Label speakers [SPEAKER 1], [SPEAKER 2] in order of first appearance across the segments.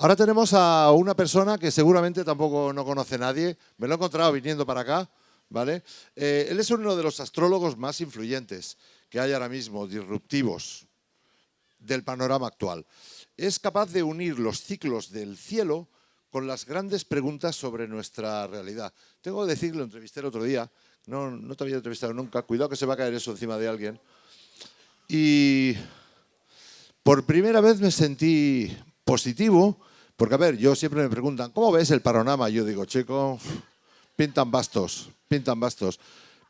[SPEAKER 1] Ahora tenemos a una persona que seguramente tampoco no conoce nadie. Me lo he encontrado viniendo para acá, ¿vale? Él es uno de los astrólogos más influyentes que hay ahora mismo, disruptivos del panorama actual. Es capaz de unir los ciclos del cielo con las grandes preguntas sobre nuestra realidad. Tengo que decir, lo entrevisté el otro día, no te había entrevistado nunca, cuidado que se va a caer eso encima de alguien. Y por primera vez me sentí positivo, porque a ver, yo siempre me preguntan, ¿cómo ves el panorama? Yo digo, chico, pintan bastos, pintan bastos.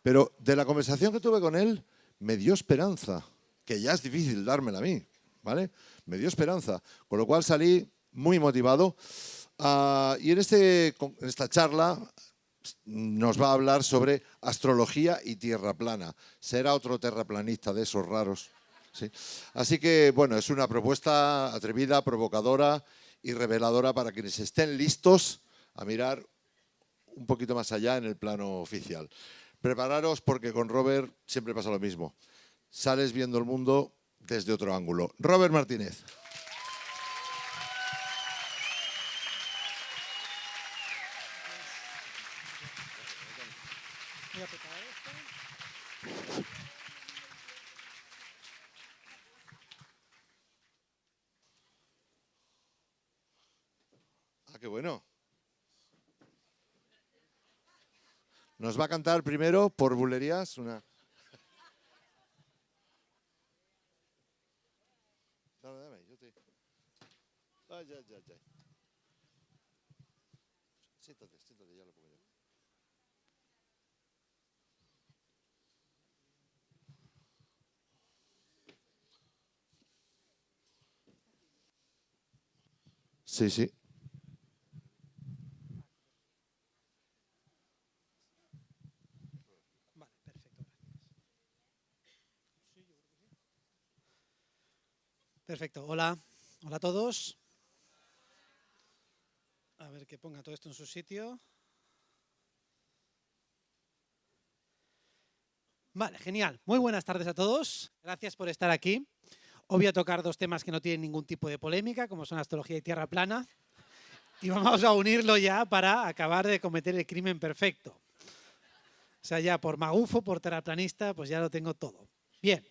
[SPEAKER 1] Pero de la conversación que tuve con él, me dio esperanza, que ya es difícil dármela a mí, ¿vale? Me dio esperanza, con lo cual salí muy motivado. Y en esta charla nos va a hablar sobre astrología y tierra plana. Será otro terraplanista de esos raros. Sí. Así que, bueno, es una propuesta atrevida, provocadora y reveladora para quienes estén listos a mirar un poquito más allá en el plano oficial. Prepararos porque con Robert siempre pasa lo mismo. Sales viendo el mundo desde otro ángulo. Robert Martínez.
[SPEAKER 2] Voy a preparar esto.
[SPEAKER 1] Qué bueno. Nos va a cantar primero por bulerías una... Dame, yo te... Ay. Siéntate, ya lo pongo yo. Sí, sí.
[SPEAKER 2] Vale, perfecto, gracias. Perfecto, hola a todos. A ver que ponga todo esto en su sitio. Vale, genial. Muy buenas tardes a todos. Gracias por estar aquí. Hoy voy a tocar dos temas que no tienen ningún tipo de polémica, como son astrología y tierra plana. Y vamos a unirlo ya para acabar de cometer el crimen perfecto. O sea, ya por magufo, por terraplanista, pues ya lo tengo todo. Bien.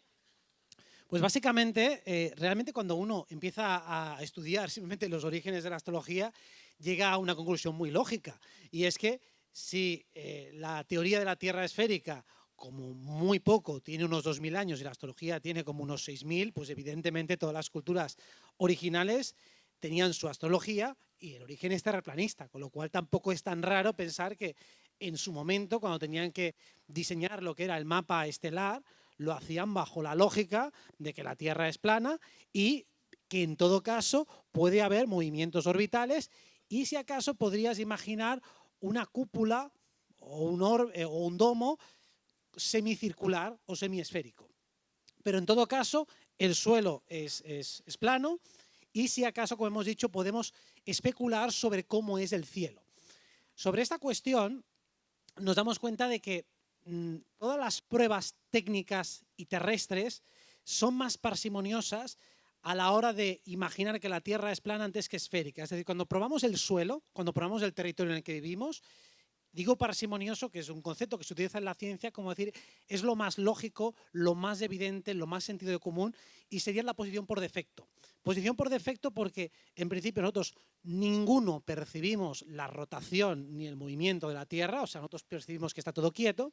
[SPEAKER 2] Pues básicamente, realmente cuando uno empieza a estudiar simplemente los orígenes de la astrología, llega a una conclusión muy lógica. Y es que si la teoría de la Tierra esférica, como muy poco, tiene unos 2000 años y la astrología tiene como unos 6000, pues evidentemente todas las culturas originales tenían su astrología y el origen es terraplanista, con lo cual tampoco es tan raro pensar que en su momento, cuando tenían que diseñar lo que era el mapa estelar, lo hacían bajo la lógica de que la Tierra es plana y que en todo caso puede haber movimientos orbitales y si acaso podrías imaginar una cúpula o un domo semicircular o semiesférico. Pero en todo caso el suelo es plano y si acaso, como hemos dicho, podemos especular sobre cómo es el cielo. Sobre esta cuestión nos damos cuenta de que todas las pruebas técnicas y terrestres son más parsimoniosas a la hora de imaginar que la Tierra es plana antes que esférica. Es decir, cuando probamos el suelo, cuando probamos el territorio en el que vivimos, digo parsimonioso, que es un concepto que se utiliza en la ciencia, como decir, es lo más lógico, lo más evidente, lo más sentido de común y sería la posición por defecto. Posición por defecto porque, en principio, nosotros ninguno percibimos la rotación ni el movimiento de la Tierra, o sea, nosotros percibimos que está todo quieto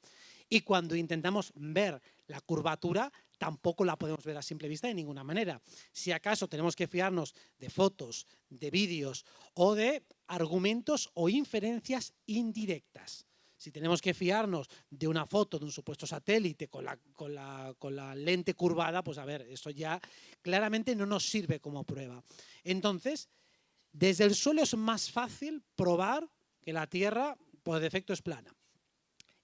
[SPEAKER 2] y cuando intentamos ver la curvatura, tampoco la podemos ver a simple vista de ninguna manera. Si acaso tenemos que fiarnos de fotos, de vídeos o de argumentos o inferencias indirectas. Si tenemos que fiarnos de una foto de un supuesto satélite con la lente curvada, pues a ver, eso ya claramente no nos sirve como prueba. Entonces, desde el suelo es más fácil probar que la Tierra por defecto es plana.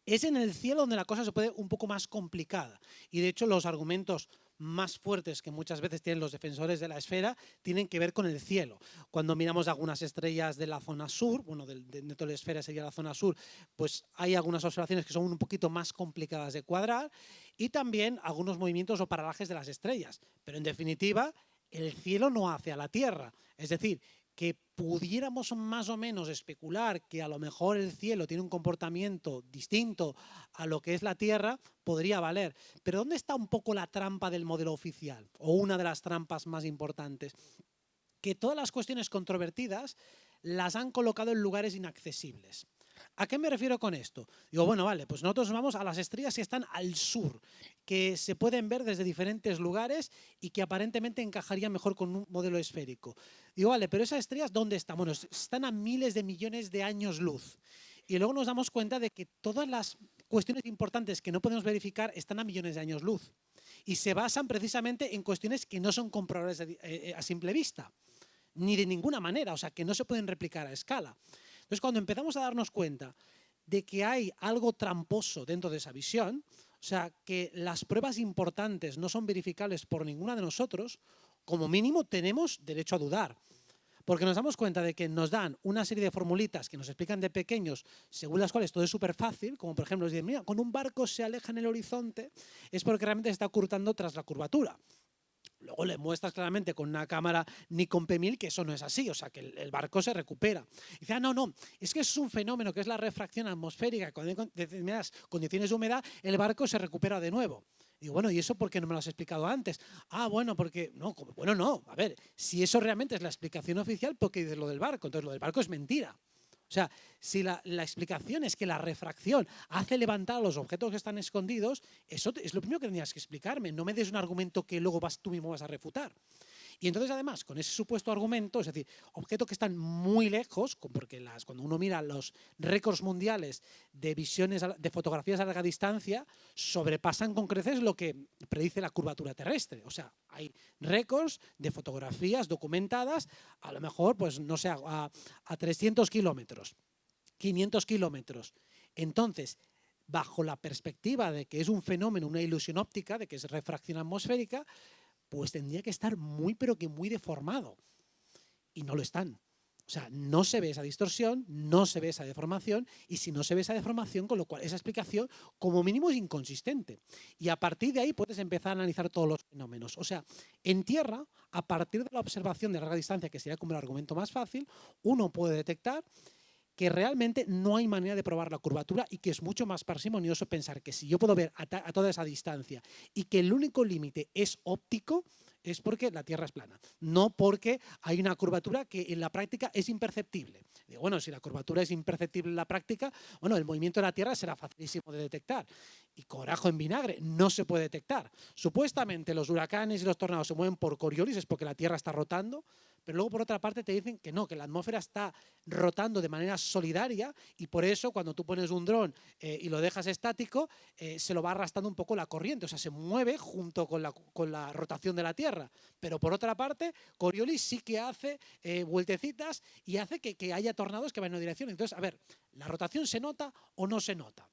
[SPEAKER 2] Es en el cielo donde la cosa se puede un poco más complicada y de hecho los argumentos más fuertes que muchas veces tienen los defensores de la esfera tienen que ver con el cielo. Cuando miramos algunas estrellas de la zona sur, bueno, de toda la esfera sería la zona sur, pues hay algunas observaciones que son un poquito más complicadas de cuadrar y también algunos movimientos o paralajes de las estrellas. Pero en definitiva, el cielo no hace a la Tierra. Es decir, que pudiéramos más o menos especular que a lo mejor el cielo tiene un comportamiento distinto a lo que es la Tierra, podría valer. Pero ¿dónde está un poco la trampa del modelo oficial? O una de las trampas más importantes. Que todas las cuestiones controvertidas las han colocado en lugares inaccesibles. ¿A qué me refiero con esto? Digo, bueno, vale, pues nosotros vamos a las estrellas que están al sur, que se pueden ver desde diferentes lugares y que aparentemente encajarían mejor con un modelo esférico. Digo, vale, pero esas estrellas, ¿dónde están? Bueno, están a miles de millones de años luz. Y luego nos damos cuenta de que todas las cuestiones importantes que no podemos verificar están a millones de años luz. Y se basan precisamente en cuestiones que no son comprobables a simple vista, ni de ninguna manera, o sea, que no se pueden replicar a escala. Entonces, cuando empezamos a darnos cuenta de que hay algo tramposo dentro de esa visión, o sea, que las pruebas importantes no son verificables por ninguna de nosotros, como mínimo tenemos derecho a dudar. Porque nos damos cuenta de que nos dan una serie de formulitas que nos explican de pequeños, según las cuales todo es súper fácil, como por ejemplo, nos dicen, mira, cuando un barco se aleja en el horizonte es porque realmente se está ocultando tras la curvatura. Luego le muestras claramente con una cámara Nikon P1000 que eso no es así, o sea, que el barco se recupera. Y dice, no, es que eso es un fenómeno que es la refracción atmosférica. Cuando hay determinadas condiciones de humedad, el barco se recupera de nuevo. Digo, bueno, ¿y eso por qué no me lo has explicado antes? Ah, bueno, porque... No, bueno, no. A ver, si eso realmente es la explicación oficial, ¿por qué dices lo del barco? Entonces, lo del barco es mentira. O sea, si la explicación es que la refracción hace levantar a los objetos que están escondidos, eso es lo primero que tendrías que explicarme. No me des un argumento que luego tú mismo vas a refutar. Y entonces, además, con ese supuesto argumento, es decir, objetos que están muy lejos, porque cuando uno mira los récords mundiales de visiones, de fotografías a larga distancia, sobrepasan con creces lo que predice la curvatura terrestre. O sea, hay récords de fotografías documentadas, a lo mejor, pues no sé, a 300 kilómetros, 500 kilómetros. Entonces, bajo la perspectiva de que es un fenómeno, una ilusión óptica, de que es refracción atmosférica, pues tendría que estar muy, pero que muy deformado. Y no lo están. O sea, no se ve esa distorsión, no se ve esa deformación, y si no se ve esa deformación, con lo cual esa explicación como mínimo es inconsistente. Y a partir de ahí puedes empezar a analizar todos los fenómenos. O sea, en tierra, a partir de la observación de larga distancia, que sería como el argumento más fácil, uno puede detectar que realmente no hay manera de probar la curvatura y que es mucho más parsimonioso pensar que si yo puedo ver a toda esa distancia y que el único límite es óptico, es porque la Tierra es plana, no porque hay una curvatura que en la práctica es imperceptible. Digo, bueno, si la curvatura es imperceptible en la práctica, bueno, el movimiento de la Tierra será facilísimo de detectar. Y corajo en vinagre, no se puede detectar. Supuestamente los huracanes y los tornados se mueven por Coriolis, es porque la Tierra está rotando, pero luego por otra parte te dicen que no, que la atmósfera está rotando de manera solidaria y por eso cuando tú pones un dron y lo dejas estático, se lo va arrastrando un poco la corriente, o sea, se mueve junto con la rotación de la Tierra. Pero por otra parte, Coriolis sí que hace vueltecitas y hace que haya tornados que van en una dirección. Entonces, a ver, ¿la rotación se nota o no se nota?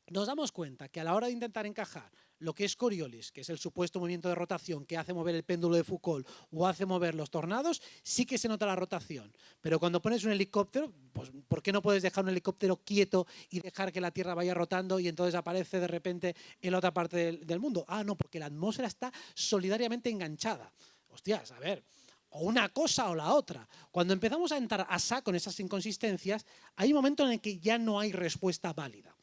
[SPEAKER 2] Nos damos cuenta que a la hora de intentar encajar lo que es Coriolis, que es el supuesto movimiento de rotación que hace mover el péndulo de Foucault o hace mover los tornados, sí que se nota la rotación. Pero cuando pones un helicóptero, pues ¿por qué no puedes dejar un helicóptero quieto y dejar que la Tierra vaya rotando y entonces aparece de repente en la otra parte del mundo? Ah, no, porque la atmósfera está solidariamente enganchada. Hostias, a ver, o una cosa o la otra. Cuando empezamos a entrar a saco en esas inconsistencias, hay un momento en el que ya no hay respuesta válida.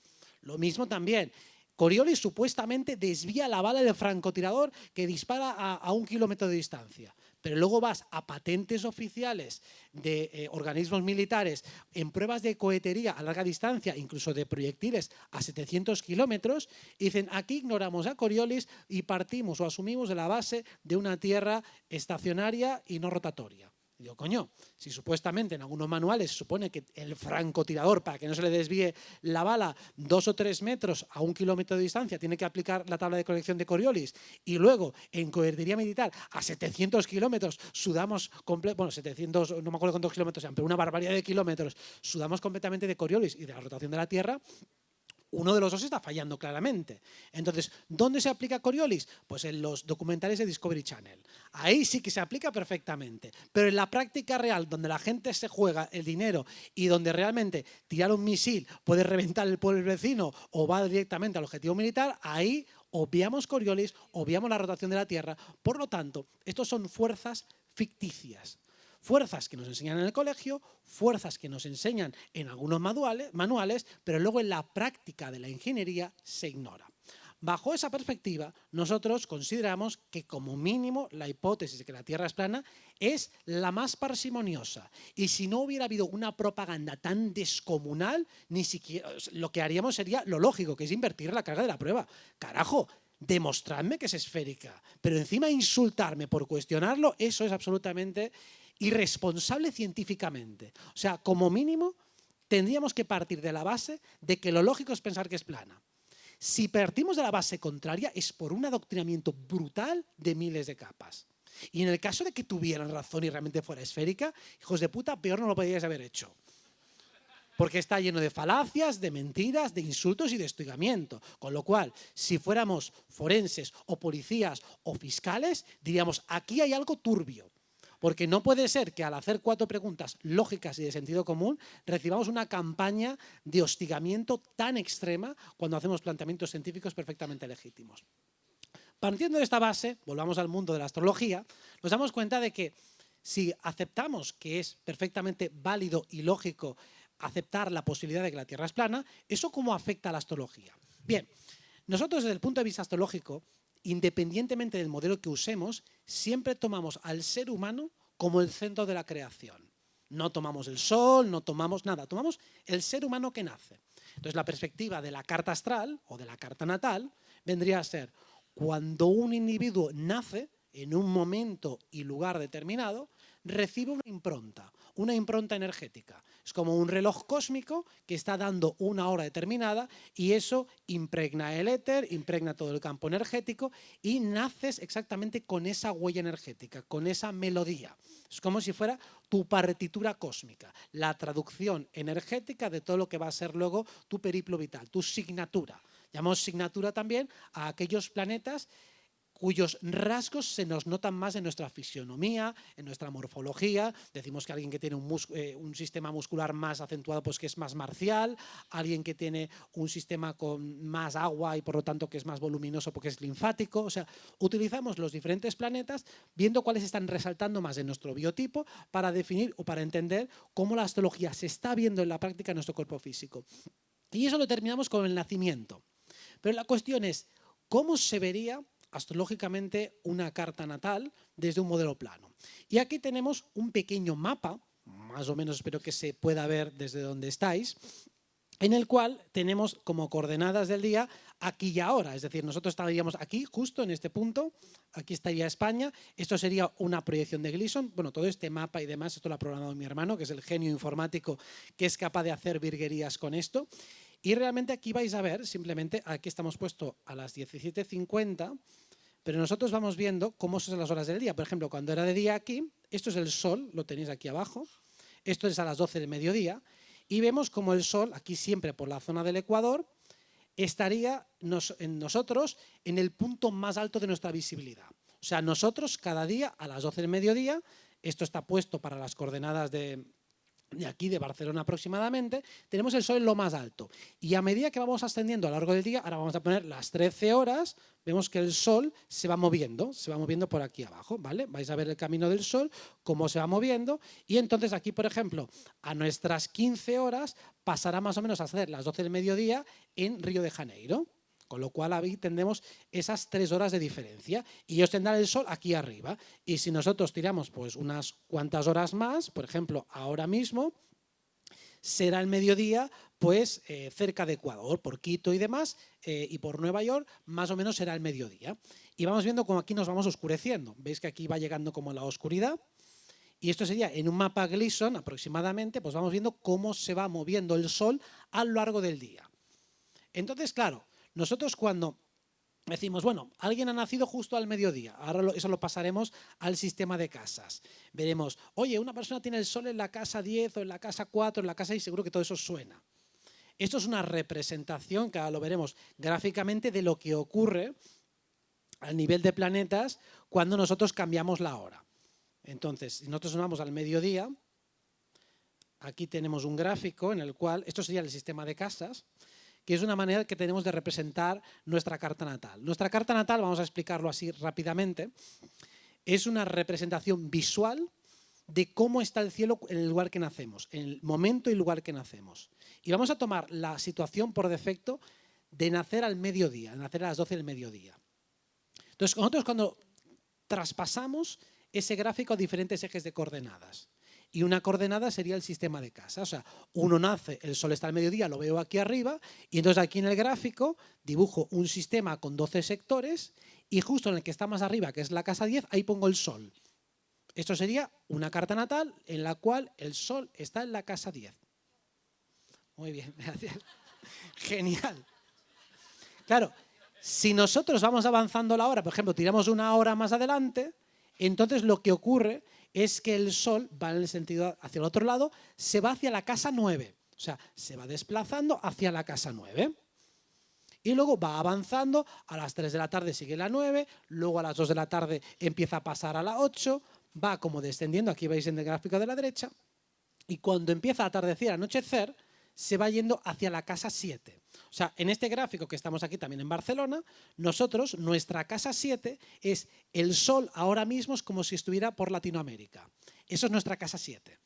[SPEAKER 2] Lo mismo también, Coriolis supuestamente desvía la bala del francotirador que dispara a 1 kilómetro de distancia. Pero luego vas a patentes oficiales de organismos militares en pruebas de cohetería a larga distancia, incluso de proyectiles a 700 kilómetros, y dicen, aquí ignoramos a Coriolis y partimos o asumimos de la base de una Tierra estacionaria y no rotatoria. Y digo, coño, si supuestamente en algunos manuales se supone que el francotirador, para que no se le desvíe la bala 2 o 3 metros a 1 kilómetro de distancia, tiene que aplicar la tabla de corrección de Coriolis, y luego en cohetería militar a 700 kilómetros sudamos, bueno, 700, no me acuerdo cuántos kilómetros sean, pero una barbaridad de kilómetros, sudamos completamente de Coriolis y de la rotación de la Tierra. Uno de los dos está fallando claramente. Entonces, ¿dónde se aplica Coriolis? Pues en los documentales de Discovery Channel. Ahí sí que se aplica perfectamente. Pero en la práctica real, donde la gente se juega el dinero y donde realmente tirar un misil puede reventar el pueblo vecino o va directamente al objetivo militar, ahí obviamos Coriolis, obviamos la rotación de la Tierra. Por lo tanto, estos son fuerzas ficticias. Fuerzas que nos enseñan en el colegio, fuerzas que nos enseñan en algunos manuales, pero luego en la práctica de la ingeniería se ignora. Bajo esa perspectiva, nosotros consideramos que como mínimo la hipótesis de que la Tierra es plana es la más parsimoniosa. Y si no hubiera habido una propaganda tan descomunal, ni siquiera lo que haríamos sería lo lógico, que es invertir la carga de la prueba. Carajo, demostradme que es esférica, pero encima insultarme por cuestionarlo, eso es absolutamente irresponsable científicamente. O sea, como mínimo, tendríamos que partir de la base de que lo lógico es pensar que es plana. Si partimos de la base contraria es por un adoctrinamiento brutal de miles de capas. Y en el caso de que tuvieran razón y realmente fuera esférica, hijos de puta, peor no lo podríais haber hecho. Porque está lleno de falacias, de mentiras, de insultos y de hostigamiento. Con lo cual, si fuéramos forenses o policías o fiscales, diríamos, aquí hay algo turbio. Porque no puede ser que al hacer 4 preguntas lógicas y de sentido común recibamos una campaña de hostigamiento tan extrema cuando hacemos planteamientos científicos perfectamente legítimos. Partiendo de esta base, volvamos al mundo de la astrología, nos damos cuenta de que si aceptamos que es perfectamente válido y lógico aceptar la posibilidad de que la Tierra es plana, ¿eso cómo afecta a la astrología? Bien, nosotros desde el punto de vista astrológico, independientemente del modelo que usemos, siempre tomamos al ser humano como el centro de la creación. No tomamos el sol, no tomamos nada, tomamos el ser humano que nace. Entonces la perspectiva de la carta astral o de la carta natal vendría a ser cuando un individuo nace en un momento y lugar determinado, recibe una impronta energética. Es como un reloj cósmico que está dando una hora determinada y eso impregna el éter, impregna todo el campo energético y naces exactamente con esa huella energética, con esa melodía. Es como si fuera tu partitura cósmica, la traducción energética de todo lo que va a ser luego tu periplo vital, tu signatura. Llamamos signatura también a aquellos planetas cuyos rasgos se nos notan más en nuestra fisionomía, en nuestra morfología. Decimos que alguien que tiene un sistema muscular más acentuado, pues que es más marcial, alguien que tiene un sistema con más agua y por lo tanto que es más voluminoso porque es linfático. O sea, utilizamos los diferentes planetas viendo cuáles están resaltando más en nuestro biotipo para definir o para entender cómo la astrología se está viendo en la práctica en nuestro cuerpo físico. Y eso lo terminamos con el nacimiento. Pero la cuestión es, ¿cómo se vería astrológicamente una carta natal desde un modelo plano? Y aquí tenemos un pequeño mapa, más o menos espero que se pueda ver desde donde estáis, en el cual tenemos como coordenadas del día aquí y ahora. Es decir, nosotros estaríamos aquí, justo en este punto, aquí estaría España, esto sería una proyección de Gleason. Bueno, todo este mapa y demás, esto lo ha programado mi hermano, que es el genio informático que es capaz de hacer virguerías con esto. Y realmente aquí vais a ver, simplemente, aquí estamos puestos a las 17:50, pero nosotros vamos viendo cómo son las horas del día. Por ejemplo, cuando era de día aquí, esto es el sol, lo tenéis aquí abajo, esto es a las 12 del mediodía, y vemos como el sol, aquí siempre por la zona del Ecuador, estaría nosotros en el punto más alto de nuestra visibilidad. O sea, nosotros cada día a las 12 del mediodía, esto está puesto para las coordenadas de aquí, de Barcelona aproximadamente, tenemos el sol en lo más alto. Y a medida que vamos ascendiendo a lo largo del día, ahora vamos a poner las 13 horas, vemos que el sol se va moviendo por aquí abajo, ¿vale? Vais a ver el camino del sol, cómo se va moviendo, y entonces aquí, por ejemplo, a nuestras 15 horas pasará más o menos a ser las 12 del mediodía en Río de Janeiro. Con lo cual ahí tendremos esas 3 horas de diferencia y ellos tendrán el sol aquí arriba. Y si nosotros tiramos pues unas cuantas horas más, por ejemplo, ahora mismo, será el mediodía pues cerca de Ecuador, por Quito y demás, y por Nueva York más o menos será el mediodía. Y vamos viendo cómo aquí nos vamos oscureciendo. Veis que aquí va llegando como la oscuridad. Y esto sería en un mapa Gleason aproximadamente, pues vamos viendo cómo se va moviendo el sol a lo largo del día. Entonces, claro, nosotros cuando decimos, bueno, alguien ha nacido justo al mediodía, ahora eso lo pasaremos al sistema de casas. Veremos, oye, una persona tiene el sol en la casa 10 o en la casa 4, en la casa 6, seguro que todo eso suena. Esto es una representación, que ahora lo veremos gráficamente, de lo que ocurre al nivel de planetas cuando nosotros cambiamos la hora. Entonces, si nosotros nos vamos al mediodía, aquí tenemos un gráfico en el cual, esto sería el sistema de casas, que es una manera que tenemos de representar nuestra carta natal. Nuestra carta natal, vamos a explicarlo así rápidamente, es una representación visual de cómo está el cielo en el lugar que nacemos, en el momento y lugar que nacemos. Y vamos a tomar la situación por defecto de nacer al mediodía, de nacer a las 12 del mediodía. Entonces, nosotros cuando traspasamos ese gráfico a diferentes ejes de coordenadas, y una coordenada sería el sistema de casa. O sea, uno nace, el sol está al mediodía, lo veo aquí arriba, y entonces aquí en el gráfico dibujo un sistema con 12 sectores, y justo en el que está más arriba, que es la casa 10, ahí pongo el sol. Esto sería una carta natal en la cual el sol está en la casa 10. Muy bien, gracias. Genial. Claro, si nosotros vamos avanzando la hora, por ejemplo, tiramos una hora más adelante, entonces lo que ocurre es que el sol va en el sentido hacia el otro lado, se va hacia la casa 9. O sea, se va desplazando hacia la casa 9. Y luego va avanzando, a las 3 de la tarde sigue la 9, luego a las 2 de la tarde empieza a pasar a la 8, va como descendiendo, aquí veis en el gráfico de la derecha, y cuando empieza a atardecer, a anochecer, se va yendo hacia la casa 7. O sea, en este gráfico que estamos aquí también en Barcelona, nosotros, nuestra casa 7 es el sol ahora mismo es como si estuviera por Latinoamérica. Eso es nuestra casa 7.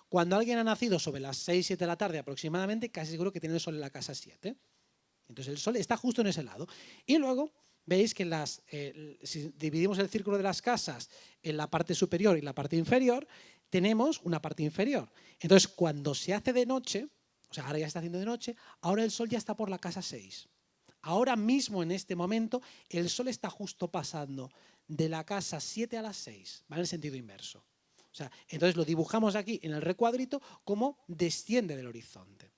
[SPEAKER 2] Cuando alguien ha nacido sobre las 6, 7 de la tarde aproximadamente, casi seguro que tiene el sol en la casa 7. Entonces el sol está justo en ese lado. Y luego veis que si dividimos el círculo de las casas en la parte superior y la parte inferior, tenemos una parte inferior. Entonces cuando se hace de noche, o sea, ahora ya está haciendo de noche, ahora el sol ya está por la casa 6. Ahora mismo, en este momento, el sol está justo pasando de la casa 7 a las 6, ¿vale? En el sentido inverso. O sea, entonces lo dibujamos aquí en el recuadrito como desciende del horizonte.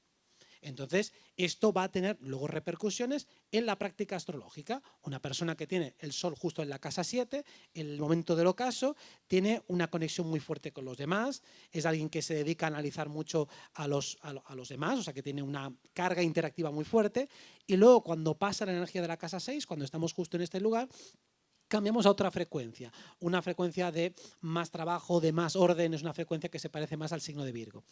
[SPEAKER 2] Entonces, esto va a tener luego repercusiones en la práctica astrológica. Una persona que tiene el sol justo en la casa 7, en el momento del ocaso, tiene una conexión muy fuerte con los demás, es alguien que se dedica a analizar mucho a los demás, o sea que tiene una carga interactiva muy fuerte, y luego cuando pasa la energía de la casa 6, cuando estamos justo en este lugar, cambiamos a otra frecuencia, una frecuencia de más trabajo, de más orden, es una frecuencia que se parece más al signo de Virgo.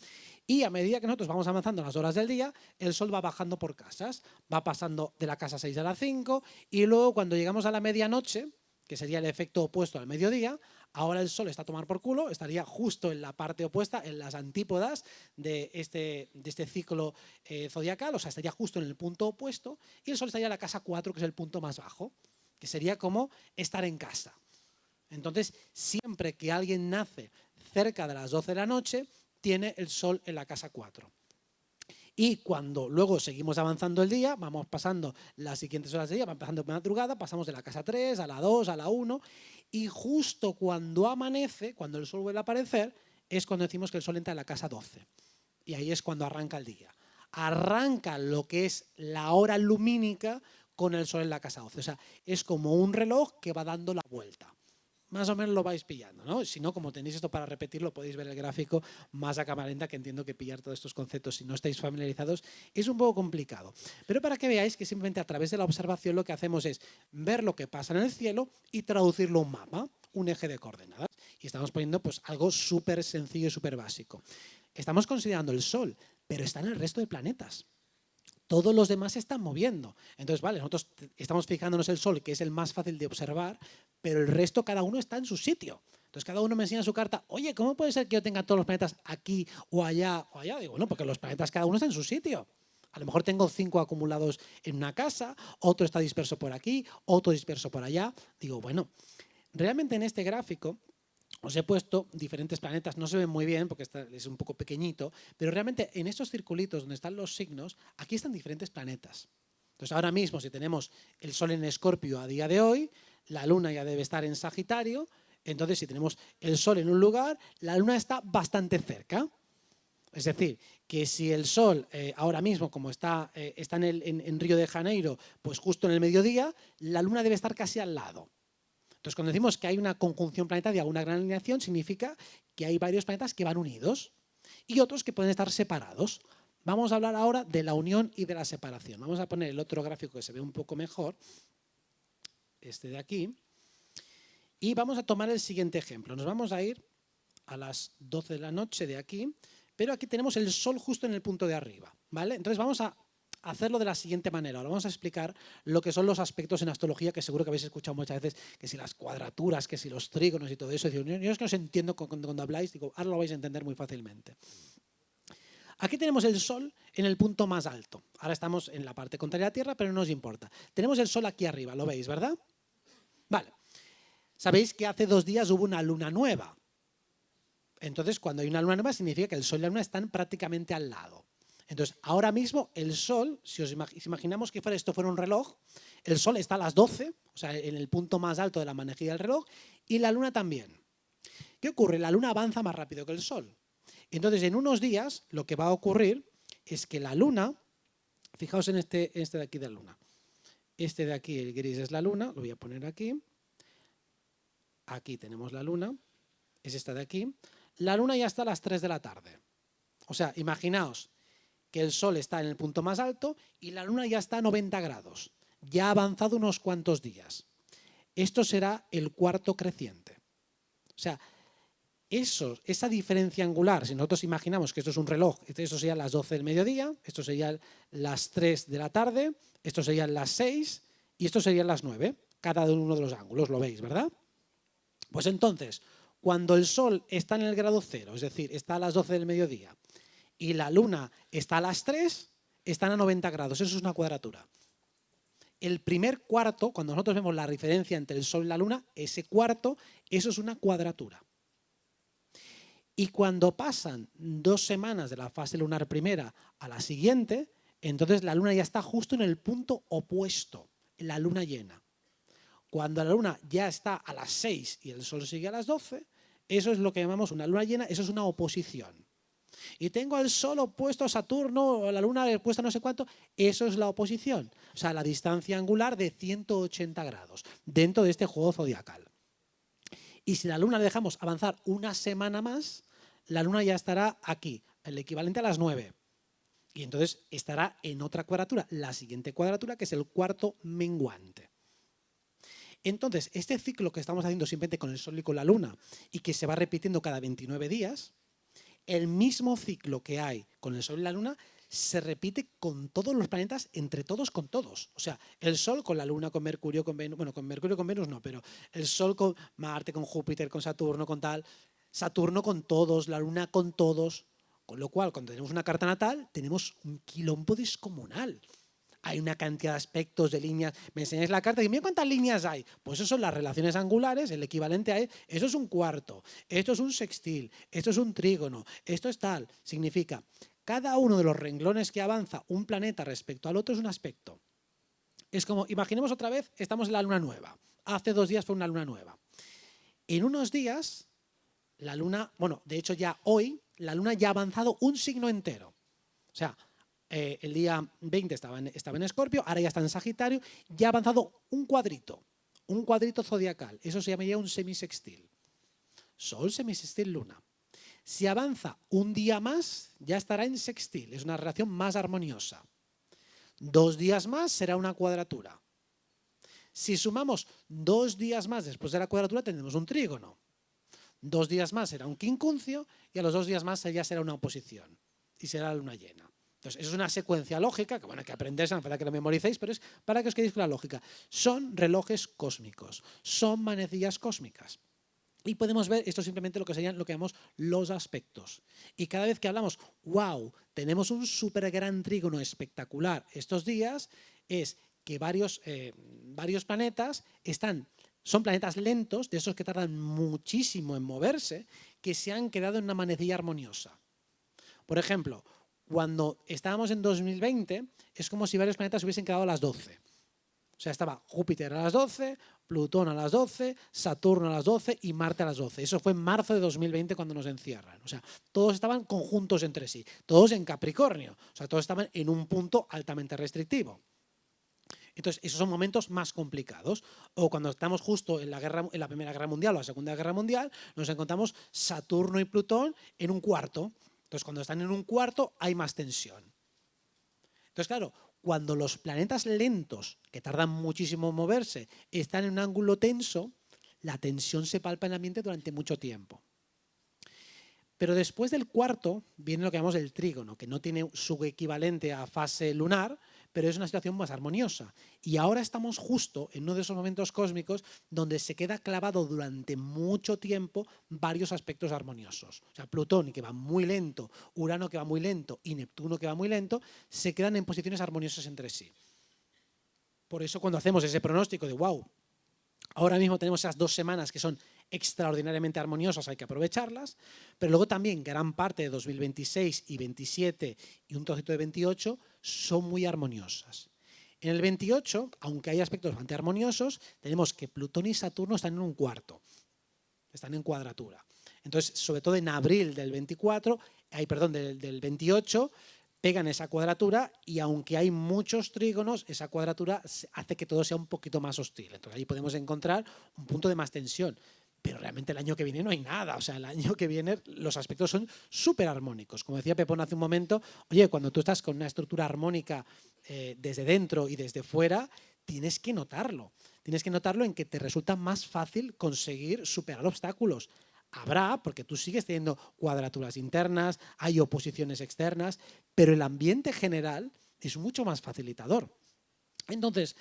[SPEAKER 2] Y a medida que nosotros vamos avanzando las horas del día, el sol va bajando por casas, va pasando de la casa 6 a la 5 y luego cuando llegamos a la medianoche, que sería el efecto opuesto al mediodía, ahora el sol está a tomar por culo, estaría justo en la parte opuesta, en las antípodas de este ciclo zodiacal, o sea, estaría justo en el punto opuesto y el sol estaría en la casa 4, que es el punto más bajo, que sería como estar en casa. Entonces, siempre que alguien nace cerca de las 12 de la noche, tiene el sol en la casa 4. Y cuando luego seguimos avanzando el día, vamos pasando las siguientes horas del día, van pasando de madrugada, pasamos de la casa 3 a la 2, a la 1, y justo cuando amanece, cuando el sol vuelve a aparecer, es cuando decimos que el sol entra en la casa 12. Y ahí es cuando arranca el día. Arranca lo que es la hora lumínica con el sol en la casa 12. O sea, es como un reloj que va dando la vuelta. Más o menos lo vais pillando, ¿no? Si no, como tenéis esto para repetirlo, podéis ver el gráfico más a cámara lenta, que entiendo que pillar todos estos conceptos, si no estáis familiarizados, es un poco complicado. Pero para que veáis que simplemente a través de la observación lo que hacemos es ver lo que pasa en el cielo y traducirlo a un mapa, un eje de coordenadas. Y estamos poniendo pues algo súper sencillo y súper básico. Estamos considerando el Sol, pero está en el resto de planetas. Todos los demás se están moviendo. Entonces, vale, nosotros estamos fijándonos el Sol, que es el más fácil de observar, pero el resto, cada uno está en su sitio. Entonces, cada uno me enseña su carta. Oye, ¿cómo puede ser que yo tenga todos los planetas aquí o allá o allá? Digo, bueno, porque los planetas cada uno está en su sitio. A lo mejor tengo 5 acumulados en una casa, otro está disperso por aquí, otro disperso por allá. Digo, bueno, realmente en este gráfico os he puesto diferentes planetas, no se ven muy bien porque es un poco pequeñito, pero realmente en estos circulitos donde están los signos, aquí están diferentes planetas. Entonces ahora mismo si tenemos el Sol en Escorpio a día de hoy, la Luna ya debe estar en Sagitario, entonces si tenemos el Sol en un lugar, la Luna está bastante cerca. Es decir, que si el Sol ahora mismo, como está en Río de Janeiro, pues justo en el mediodía, la Luna debe estar casi al lado. Entonces, cuando decimos que hay una conjunción planetaria o una gran alineación, significa que hay varios planetas que van unidos y otros que pueden estar separados. Vamos a hablar ahora de la unión y de la separación. Vamos a poner el otro gráfico que se ve un poco mejor, este de aquí, y vamos a tomar el siguiente ejemplo. Nos vamos a ir a las 12 de la noche de aquí, pero aquí tenemos el Sol justo en el punto de arriba, ¿vale? Entonces vamos a hacerlo de la siguiente manera. Ahora vamos a explicar lo que son los aspectos en astrología, que seguro que habéis escuchado muchas veces, que si las cuadraturas, que si los trígonos y todo eso. Yo es que os entiendo cuando habláis, digo, ahora lo vais a entender muy fácilmente. Aquí tenemos el Sol en el punto más alto. Ahora estamos en la parte contraria a la Tierra, pero no nos importa. Tenemos el Sol aquí arriba, ¿lo veis, verdad? Vale. Sabéis que hace 2 días hubo una luna nueva. Entonces, cuando hay una luna nueva, significa que el Sol y la luna están prácticamente al lado. Entonces, ahora mismo el Sol, si imaginamos que esto fuera un reloj, el Sol está a las 12, o sea, en el punto más alto de la manejilla del reloj, y la luna también. ¿Qué ocurre? La luna avanza más rápido que el Sol. Entonces, en unos días, lo que va a ocurrir es que la luna, fijaos en este de aquí de la luna. Este de aquí, el gris, es la luna, lo voy a poner aquí. Aquí tenemos la luna, es esta de aquí. La luna ya está a las 3 de la tarde. O sea, imaginaos que el Sol está en el punto más alto y la luna ya está a 90 grados. Ya ha avanzado unos cuantos días. Esto será el cuarto creciente. O sea, esa diferencia angular, si nosotros imaginamos que esto es un reloj, esto serían las 12 del mediodía, esto serían las 3 de la tarde, esto serían las 6 y esto serían las 9, cada uno de los ángulos, lo veis, ¿verdad? Pues entonces, cuando el Sol está en el grado 0, es decir, está a las 12 del mediodía, y la luna está a las 3, están a 90 grados, eso es una cuadratura. El primer cuarto, cuando nosotros vemos la diferencia entre el Sol y la luna, ese cuarto, eso es una cuadratura. Y cuando pasan 2 semanas de la fase lunar primera a la siguiente, entonces la luna ya está justo en el punto opuesto, en la luna llena. Cuando la luna ya está a las 6 y el Sol sigue a las 12, eso es lo que llamamos una luna llena, eso es una oposición. Y tengo al Sol opuesto a Saturno, o la luna opuesta a no sé cuánto, eso es la oposición. O sea, la distancia angular de 180 grados dentro de este juego zodiacal. Y si la luna le dejamos avanzar una semana más, la luna ya estará aquí, el equivalente a las 9. Y entonces estará en otra cuadratura, la siguiente cuadratura, que es el cuarto menguante. Entonces, este ciclo que estamos haciendo simplemente con el Sol y con la luna, y que se va repitiendo cada 29 días, el mismo ciclo que hay con el Sol y la luna se repite con todos los planetas, entre todos con todos. O sea, el Sol con la luna, con Mercurio, con Venus, bueno, con Mercurio, con Venus no, pero el Sol con Marte, con Júpiter, con Saturno, con tal, Saturno con todos, la luna con todos. Con lo cual, cuando tenemos una carta natal, tenemos un quilombo descomunal. Hay una cantidad de aspectos, de líneas. Me enseñáis la carta y mira cuántas líneas hay. Pues eso son las relaciones angulares, el equivalente a eso es un cuarto, esto es un sextil, esto es un trígono, esto es tal. Significa, cada uno de los renglones que avanza un planeta respecto al otro es un aspecto. Es como, imaginemos otra vez, estamos en la luna nueva. Hace 2 días fue una luna nueva. En unos días, la luna, bueno, de hecho ya hoy, la luna ya ha avanzado un signo entero. O sea, el día 20 estaba en Escorpio, ahora ya está en Sagitario, ya ha avanzado un cuadrito zodiacal. Eso se llamaría un semisextil. Sol, semisextil, luna. Si avanza un día más, ya estará en sextil. Es una relación más armoniosa. 2 días más será una cuadratura. Si sumamos 2 días más después de la cuadratura, tendremos un trígono. 2 días más será un quincuncio y a los 2 días más ya será una oposición. Y será la luna llena. Entonces, eso es una secuencia lógica, que bueno, hay que aprenderse, no para que lo memoricéis, pero es para que os quedéis con la lógica. Son relojes cósmicos, son manecillas cósmicas. Y podemos ver esto simplemente lo que serían lo que llamamos los aspectos. Y cada vez que hablamos, wow, tenemos un súper gran trígono espectacular estos días, es que varios planetas son planetas lentos, de esos que tardan muchísimo en moverse, que se han quedado en una manecilla armoniosa. Por ejemplo, cuando estábamos en 2020, es como si varios planetas hubiesen quedado a las 12. O sea, estaba Júpiter a las 12, Plutón a las 12, Saturno a las 12 y Marte a las 12. Eso fue en marzo de 2020 cuando nos encierran. O sea, todos estaban conjuntos entre sí, todos en Capricornio. O sea, todos estaban en un punto altamente restrictivo. Entonces, esos son momentos más complicados. O cuando estamos justo en la Primera Guerra Mundial o la Segunda Guerra Mundial, nos encontramos Saturno y Plutón en un cuarto. Entonces, cuando están en un cuarto, hay más tensión. Entonces, claro, cuando los planetas lentos, que tardan muchísimo en moverse, están en un ángulo tenso, la tensión se palpa en el ambiente durante mucho tiempo. Pero después del cuarto viene lo que llamamos el trígono, que no tiene su equivalente a fase lunar, pero es una situación más armoniosa. Y ahora estamos justo en uno de esos momentos cósmicos donde se queda clavado durante mucho tiempo varios aspectos armoniosos. O sea, Plutón, que va muy lento, Urano, que va muy lento, y Neptuno, que va muy lento, se quedan en posiciones armoniosas entre sí. Por eso cuando hacemos ese pronóstico de wow, ahora mismo tenemos esas 2 semanas que son extraordinariamente armoniosas, hay que aprovecharlas, pero luego también gran parte de 2026 y 27 y un trocito de 28 son muy armoniosas. En el 28, aunque hay aspectos bastante armoniosos, tenemos que Plutón y Saturno están en un cuarto, están en cuadratura. Entonces, sobre todo en abril del 28, pegan esa cuadratura y aunque hay muchos trígonos, esa cuadratura hace que todo sea un poquito más hostil. Entonces ahí podemos encontrar un punto de más tensión. Pero realmente el año que viene no hay nada. O sea, el año que viene los aspectos son súper armónicos. Como decía Pepón hace un momento, oye, cuando tú estás con una estructura armónica desde dentro y desde fuera, tienes que notarlo. Tienes que notarlo en que te resulta más fácil conseguir superar obstáculos. Habrá, porque tú sigues teniendo cuadraturas internas, hay oposiciones externas, pero el ambiente general es mucho más facilitador. Entonces,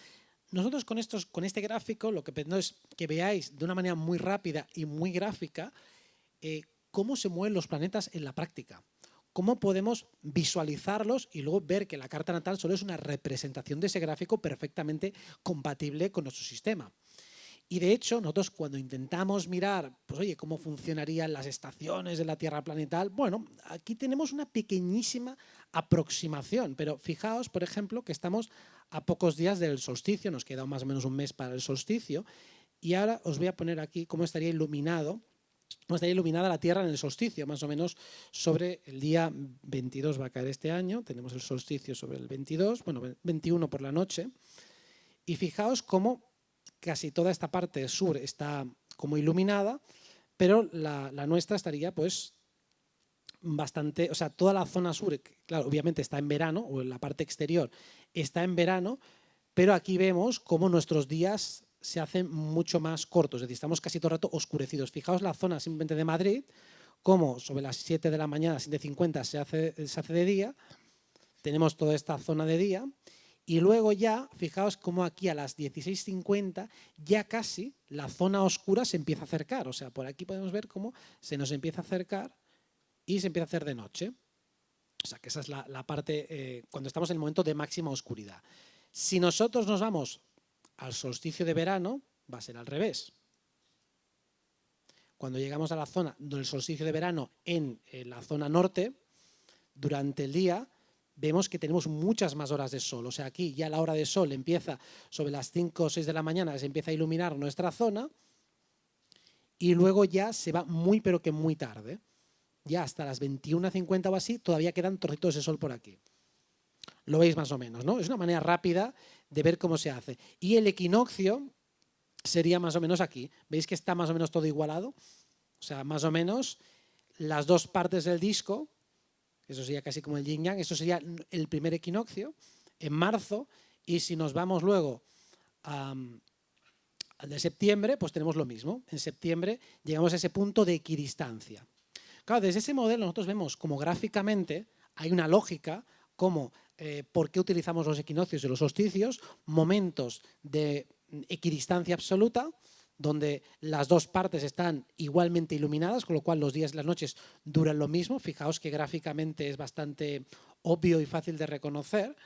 [SPEAKER 2] nosotros con este gráfico lo que pretendo es que veáis de una manera muy rápida y muy gráfica cómo se mueven los planetas en la práctica. Cómo podemos visualizarlos y luego ver que la carta natal solo es una representación de ese gráfico perfectamente compatible con nuestro sistema. Y de hecho, nosotros cuando intentamos mirar, pues oye, cómo funcionarían las estaciones de la Tierra planetal, bueno, aquí tenemos una pequeñísima aproximación, pero fijaos, por ejemplo, que estamos a pocos días del solsticio, nos queda más o menos un mes para el solsticio, y ahora os voy a poner aquí cómo estaría iluminada la Tierra en el solsticio, más o menos sobre el día 22 va a caer este año, tenemos el solsticio sobre el 22, bueno, 21 por la noche, y fijaos cómo casi toda esta parte sur está como iluminada, pero la nuestra estaría pues bastante, o sea, toda la zona sur, claro, obviamente está en verano, o en la parte exterior está en verano, pero aquí vemos cómo nuestros días se hacen mucho más cortos, es decir, estamos casi todo el rato oscurecidos. Fijaos la zona simplemente de Madrid, cómo sobre las 7 de la mañana, 7:50 se hace de día, tenemos toda esta zona de día. Y luego ya, fijaos cómo aquí a las 16:50 ya casi la zona oscura se empieza a acercar. O sea, por aquí podemos ver cómo se nos empieza a acercar y se empieza a hacer de noche. O sea, que esa es la parte cuando estamos en el momento de máxima oscuridad. Si nosotros nos vamos al solsticio de verano, va a ser al revés. Cuando llegamos a la zona del solsticio de verano en la zona norte, durante el día, vemos que tenemos muchas más horas de sol. O sea, aquí ya la hora de sol empieza sobre las 5 o 6 de la mañana, se empieza a iluminar nuestra zona y luego ya se va muy pero que muy tarde. Ya hasta las 21:50 o así todavía quedan trocitos de sol por aquí. Lo veis más o menos, ¿no? Es una manera rápida de ver cómo se hace. Y el equinoccio sería más o menos aquí. ¿Veis que está más o menos todo igualado? O sea, más o menos las dos partes del disco. Eso sería casi como el yin yang, eso sería el primer equinoccio en marzo, y si nos vamos luego al de septiembre, pues tenemos lo mismo. En septiembre llegamos a ese punto de equidistancia. Claro, desde ese modelo nosotros vemos como gráficamente hay una lógica como por qué utilizamos los equinoccios y los solsticios, momentos de equidistancia absoluta, donde las dos partes están igualmente iluminadas, con lo cual los días y las noches duran lo mismo. Fijaos que gráficamente es bastante obvio y fácil de reconocer.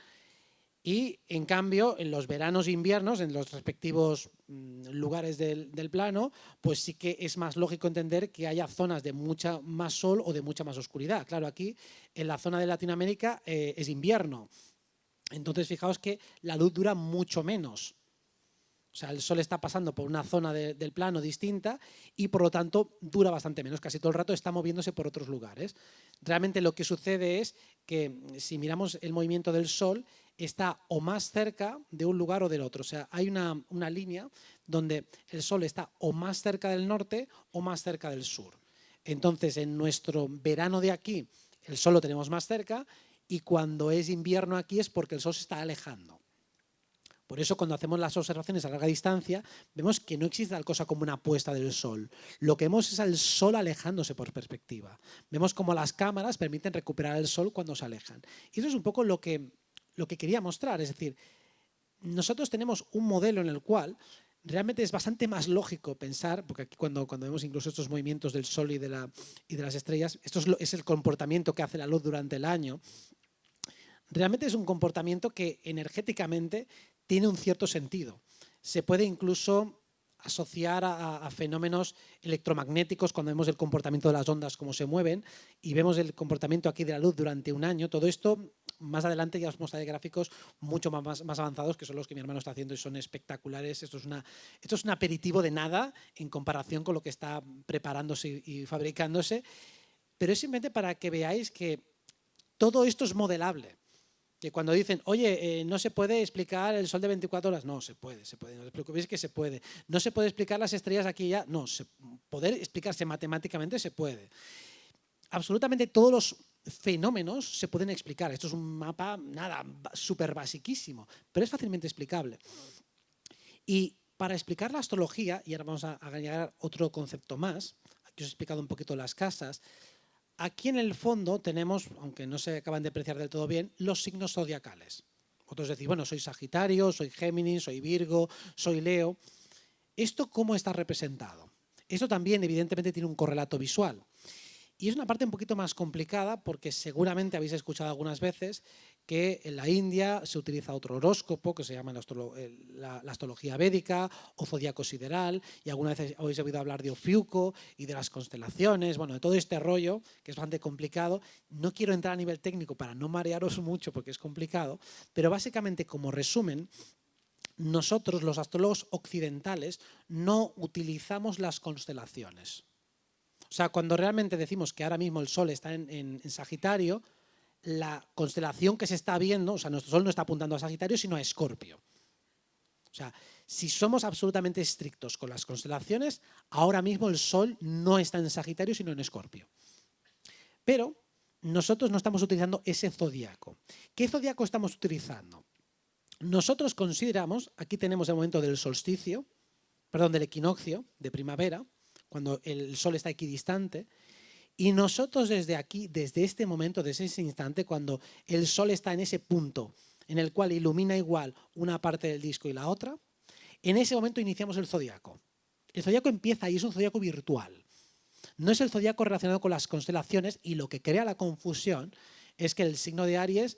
[SPEAKER 2] Y en cambio, en los veranos e inviernos, en los respectivos lugares del plano, pues sí que es más lógico entender que haya zonas de mucha más sol o de mucha más oscuridad. Claro, aquí en la zona de Latinoamérica es invierno. Entonces, fijaos que la luz dura mucho menos. O sea, el sol está pasando por una zona del plano distinta y por lo tanto dura bastante menos. Casi todo el rato está moviéndose por otros lugares. Realmente lo que sucede es que si miramos el movimiento del sol, está o más cerca de un lugar o del otro. O sea, hay una línea donde el sol está o más cerca del norte o más cerca del sur. Entonces, en nuestro verano de aquí, el sol lo tenemos más cerca, y cuando es invierno aquí es porque el sol se está alejando. Por eso cuando hacemos las observaciones a larga distancia vemos que no existe tal cosa como una puesta del sol. Lo que vemos es al sol alejándose por perspectiva. Vemos como las cámaras permiten recuperar el sol cuando se alejan. Y eso es un poco lo que lo que quería mostrar. Es decir, nosotros tenemos un modelo en el cual realmente es bastante más lógico pensar, porque aquí cuando vemos incluso estos movimientos del Sol y de las estrellas, esto es el comportamiento que hace la luz durante el año. Realmente es un comportamiento que energéticamente tiene un cierto sentido. Se puede incluso asociar a fenómenos electromagnéticos cuando vemos el comportamiento de las ondas, cómo se mueven, y vemos el comportamiento aquí de la luz durante un año. Todo esto, más adelante ya os mostraré gráficos mucho más avanzados, que son los que mi hermano está haciendo y son espectaculares. Esto es un aperitivo de nada en comparación con lo que está preparándose y fabricándose, pero es simplemente para que veáis que todo esto es modelable. Que cuando dicen, oye, no se puede explicar el sol de 24 horas, no, se puede, no os preocupéis que se puede. No se puede explicar las estrellas aquí y ya, no, poder explicarse matemáticamente se puede. Absolutamente todos los fenómenos se pueden explicar. Esto es un mapa, nada, súper basiquísimo, pero es fácilmente explicable. Y para explicar la astrología, y ahora vamos a añadir otro concepto más, aquí os he explicado un poquito las casas. Aquí en el fondo tenemos, aunque no se acaban de apreciar del todo bien, los signos zodiacales. Vosotros decís, bueno, soy Sagitario, soy Géminis, soy Virgo, soy Leo. ¿Esto cómo está representado? Esto también evidentemente tiene un correlato visual. Y es una parte un poquito más complicada porque seguramente habéis escuchado algunas veces que en la India se utiliza otro horóscopo que se llama la astrología védica o zodiaco sideral, y alguna vez habéis oído hablar de Ofiuco y de las constelaciones, bueno, de todo este rollo que es bastante complicado. No quiero entrar a nivel técnico para no marearos mucho porque es complicado, pero básicamente como resumen, nosotros los astrólogos occidentales no utilizamos las constelaciones. O sea, cuando realmente decimos que ahora mismo el Sol está en Sagitario, la constelación que se está viendo, o sea, nuestro Sol no está apuntando a Sagitario, sino a Escorpio. O sea, si somos absolutamente estrictos con las constelaciones, ahora mismo el Sol no está en Sagitario, sino en Escorpio. Pero nosotros no estamos utilizando ese zodiaco. ¿Qué zodiaco estamos utilizando? Nosotros consideramos, aquí tenemos el momento del solsticio, perdón, del equinoccio de primavera, cuando el Sol está equidistante, y nosotros desde aquí, desde este momento, desde ese instante, cuando el Sol está en ese punto en el cual ilumina igual una parte del disco y la otra, en ese momento iniciamos el zodiaco. El zodiaco empieza y es un zodiaco virtual. No es el zodiaco relacionado con las constelaciones, y lo que crea la confusión es que el signo de Aries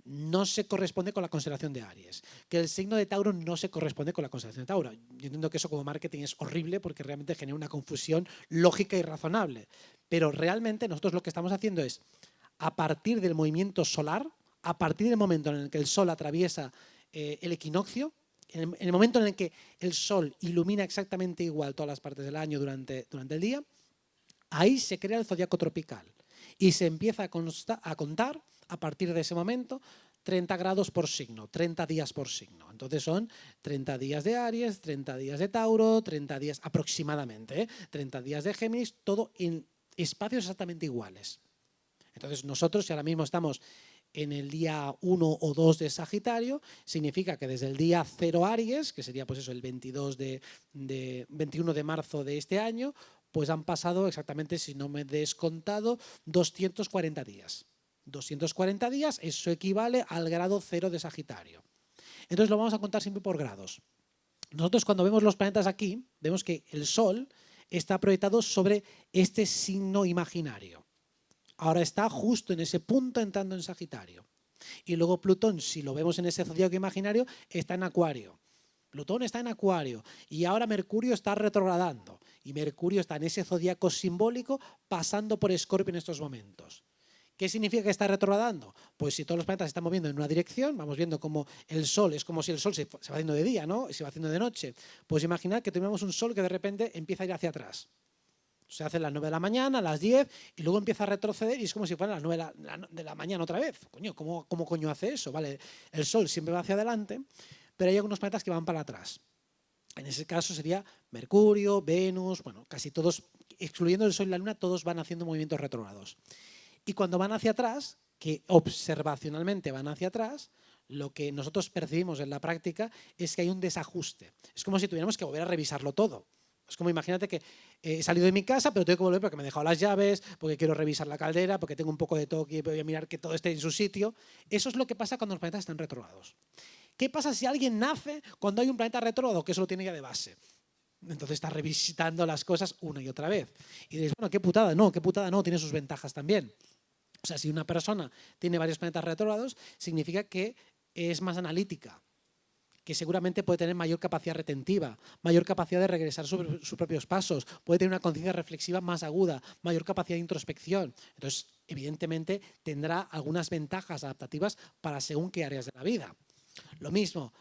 [SPEAKER 2] no se corresponde con la constelación de Aries, que el signo de Tauro no se corresponde con la constelación de Tauro. Yo entiendo que eso como marketing es horrible porque realmente genera una confusión lógica y razonable, pero realmente nosotros lo que estamos haciendo es, a partir del movimiento solar, a partir del momento en el que el Sol atraviesa el equinoccio, en el momento en el que el Sol ilumina exactamente igual todas las partes del año durante el día, ahí se crea el zodiaco tropical y se empieza a contar a partir de ese momento 30 grados por signo, 30 días por signo. Entonces son 30 días de Aries, 30 días de Tauro, 30 días aproximadamente, 30 días de Géminis, todo en espacios exactamente iguales. Entonces nosotros, si ahora mismo estamos en el día 1 o 2 de Sagitario, significa que desde el día 0 Aries, que sería pues eso, el 21 de marzo de este año, pues han pasado exactamente, si no me he descontado, 240 días. 240 días, eso equivale al grado 0 de Sagitario. Entonces lo vamos a contar siempre por grados. Nosotros cuando vemos los planetas aquí, vemos que el Sol está proyectado sobre este signo imaginario. Ahora está justo en ese punto entrando en Sagitario. Y luego Plutón, si lo vemos en ese zodiaco imaginario, está en Acuario. Plutón está en Acuario y ahora Mercurio está retrogradando. Y Mercurio está en ese zodiaco simbólico pasando por Escorpio en estos momentos. ¿Qué significa que está retrogradando? Pues si todos los planetas se están moviendo en una dirección, vamos viendo como el Sol, es como si el Sol se va haciendo de día, ¿no? Se va haciendo de noche. Pues imaginad que tenemos un Sol que de repente empieza a ir hacia atrás. Se hace a las 9 de la mañana, a las 10, y luego empieza a retroceder y es como si fueran las 9 de la mañana otra vez. Coño, ¿cómo coño hace eso? Vale, el Sol siempre va hacia adelante, pero hay algunos planetas que van para atrás. En ese caso sería Mercurio, Venus, bueno, casi todos, excluyendo el Sol y la Luna, todos van haciendo movimientos retrógrados. Y cuando van hacia atrás, que observacionalmente van hacia atrás, lo que nosotros percibimos en la práctica es que hay un desajuste. Es como si tuviéramos que volver a revisarlo todo. Es como imagínate que he salido de mi casa, pero tengo que volver porque me he dejado las llaves, porque quiero revisar la caldera, porque tengo un poco de toque y voy a mirar que todo esté en su sitio. Eso es lo que pasa cuando los planetas están retrógrados. ¿Qué pasa si alguien nace cuando hay un planeta retrógrado? Que eso lo tiene ya de base. Entonces está revisitando las cosas una y otra vez. Y dices, bueno, qué putada no, tiene sus ventajas también. O sea, si una persona tiene varios planetas retrógrados, significa que es más analítica, que seguramente puede tener mayor capacidad retentiva, mayor capacidad de regresar sobre sus propios pasos, puede tener una conciencia reflexiva más aguda, mayor capacidad de introspección. Entonces, evidentemente, tendrá algunas ventajas adaptativas para según qué áreas de la vida. Lo mismo,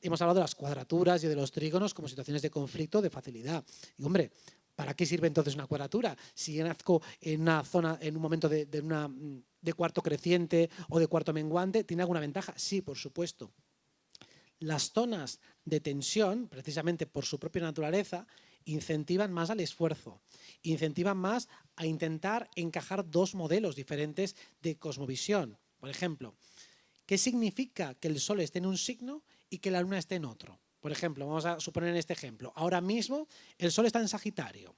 [SPEAKER 2] hemos hablado de las cuadraturas y de los trígonos como situaciones de conflicto, de facilidad. Y, hombre, ¿para qué sirve entonces una cuadratura? Si yo nazco en una zona, en un momento de cuarto creciente o de cuarto menguante, ¿tiene alguna ventaja? Sí, por supuesto. Las zonas de tensión, precisamente por su propia naturaleza, incentivan más al esfuerzo, incentivan más a intentar encajar dos modelos diferentes de cosmovisión. Por ejemplo, ¿qué significa que el Sol esté en un signo y que la Luna esté en otro? Por ejemplo, vamos a suponer en este ejemplo, ahora mismo el Sol está en Sagitario.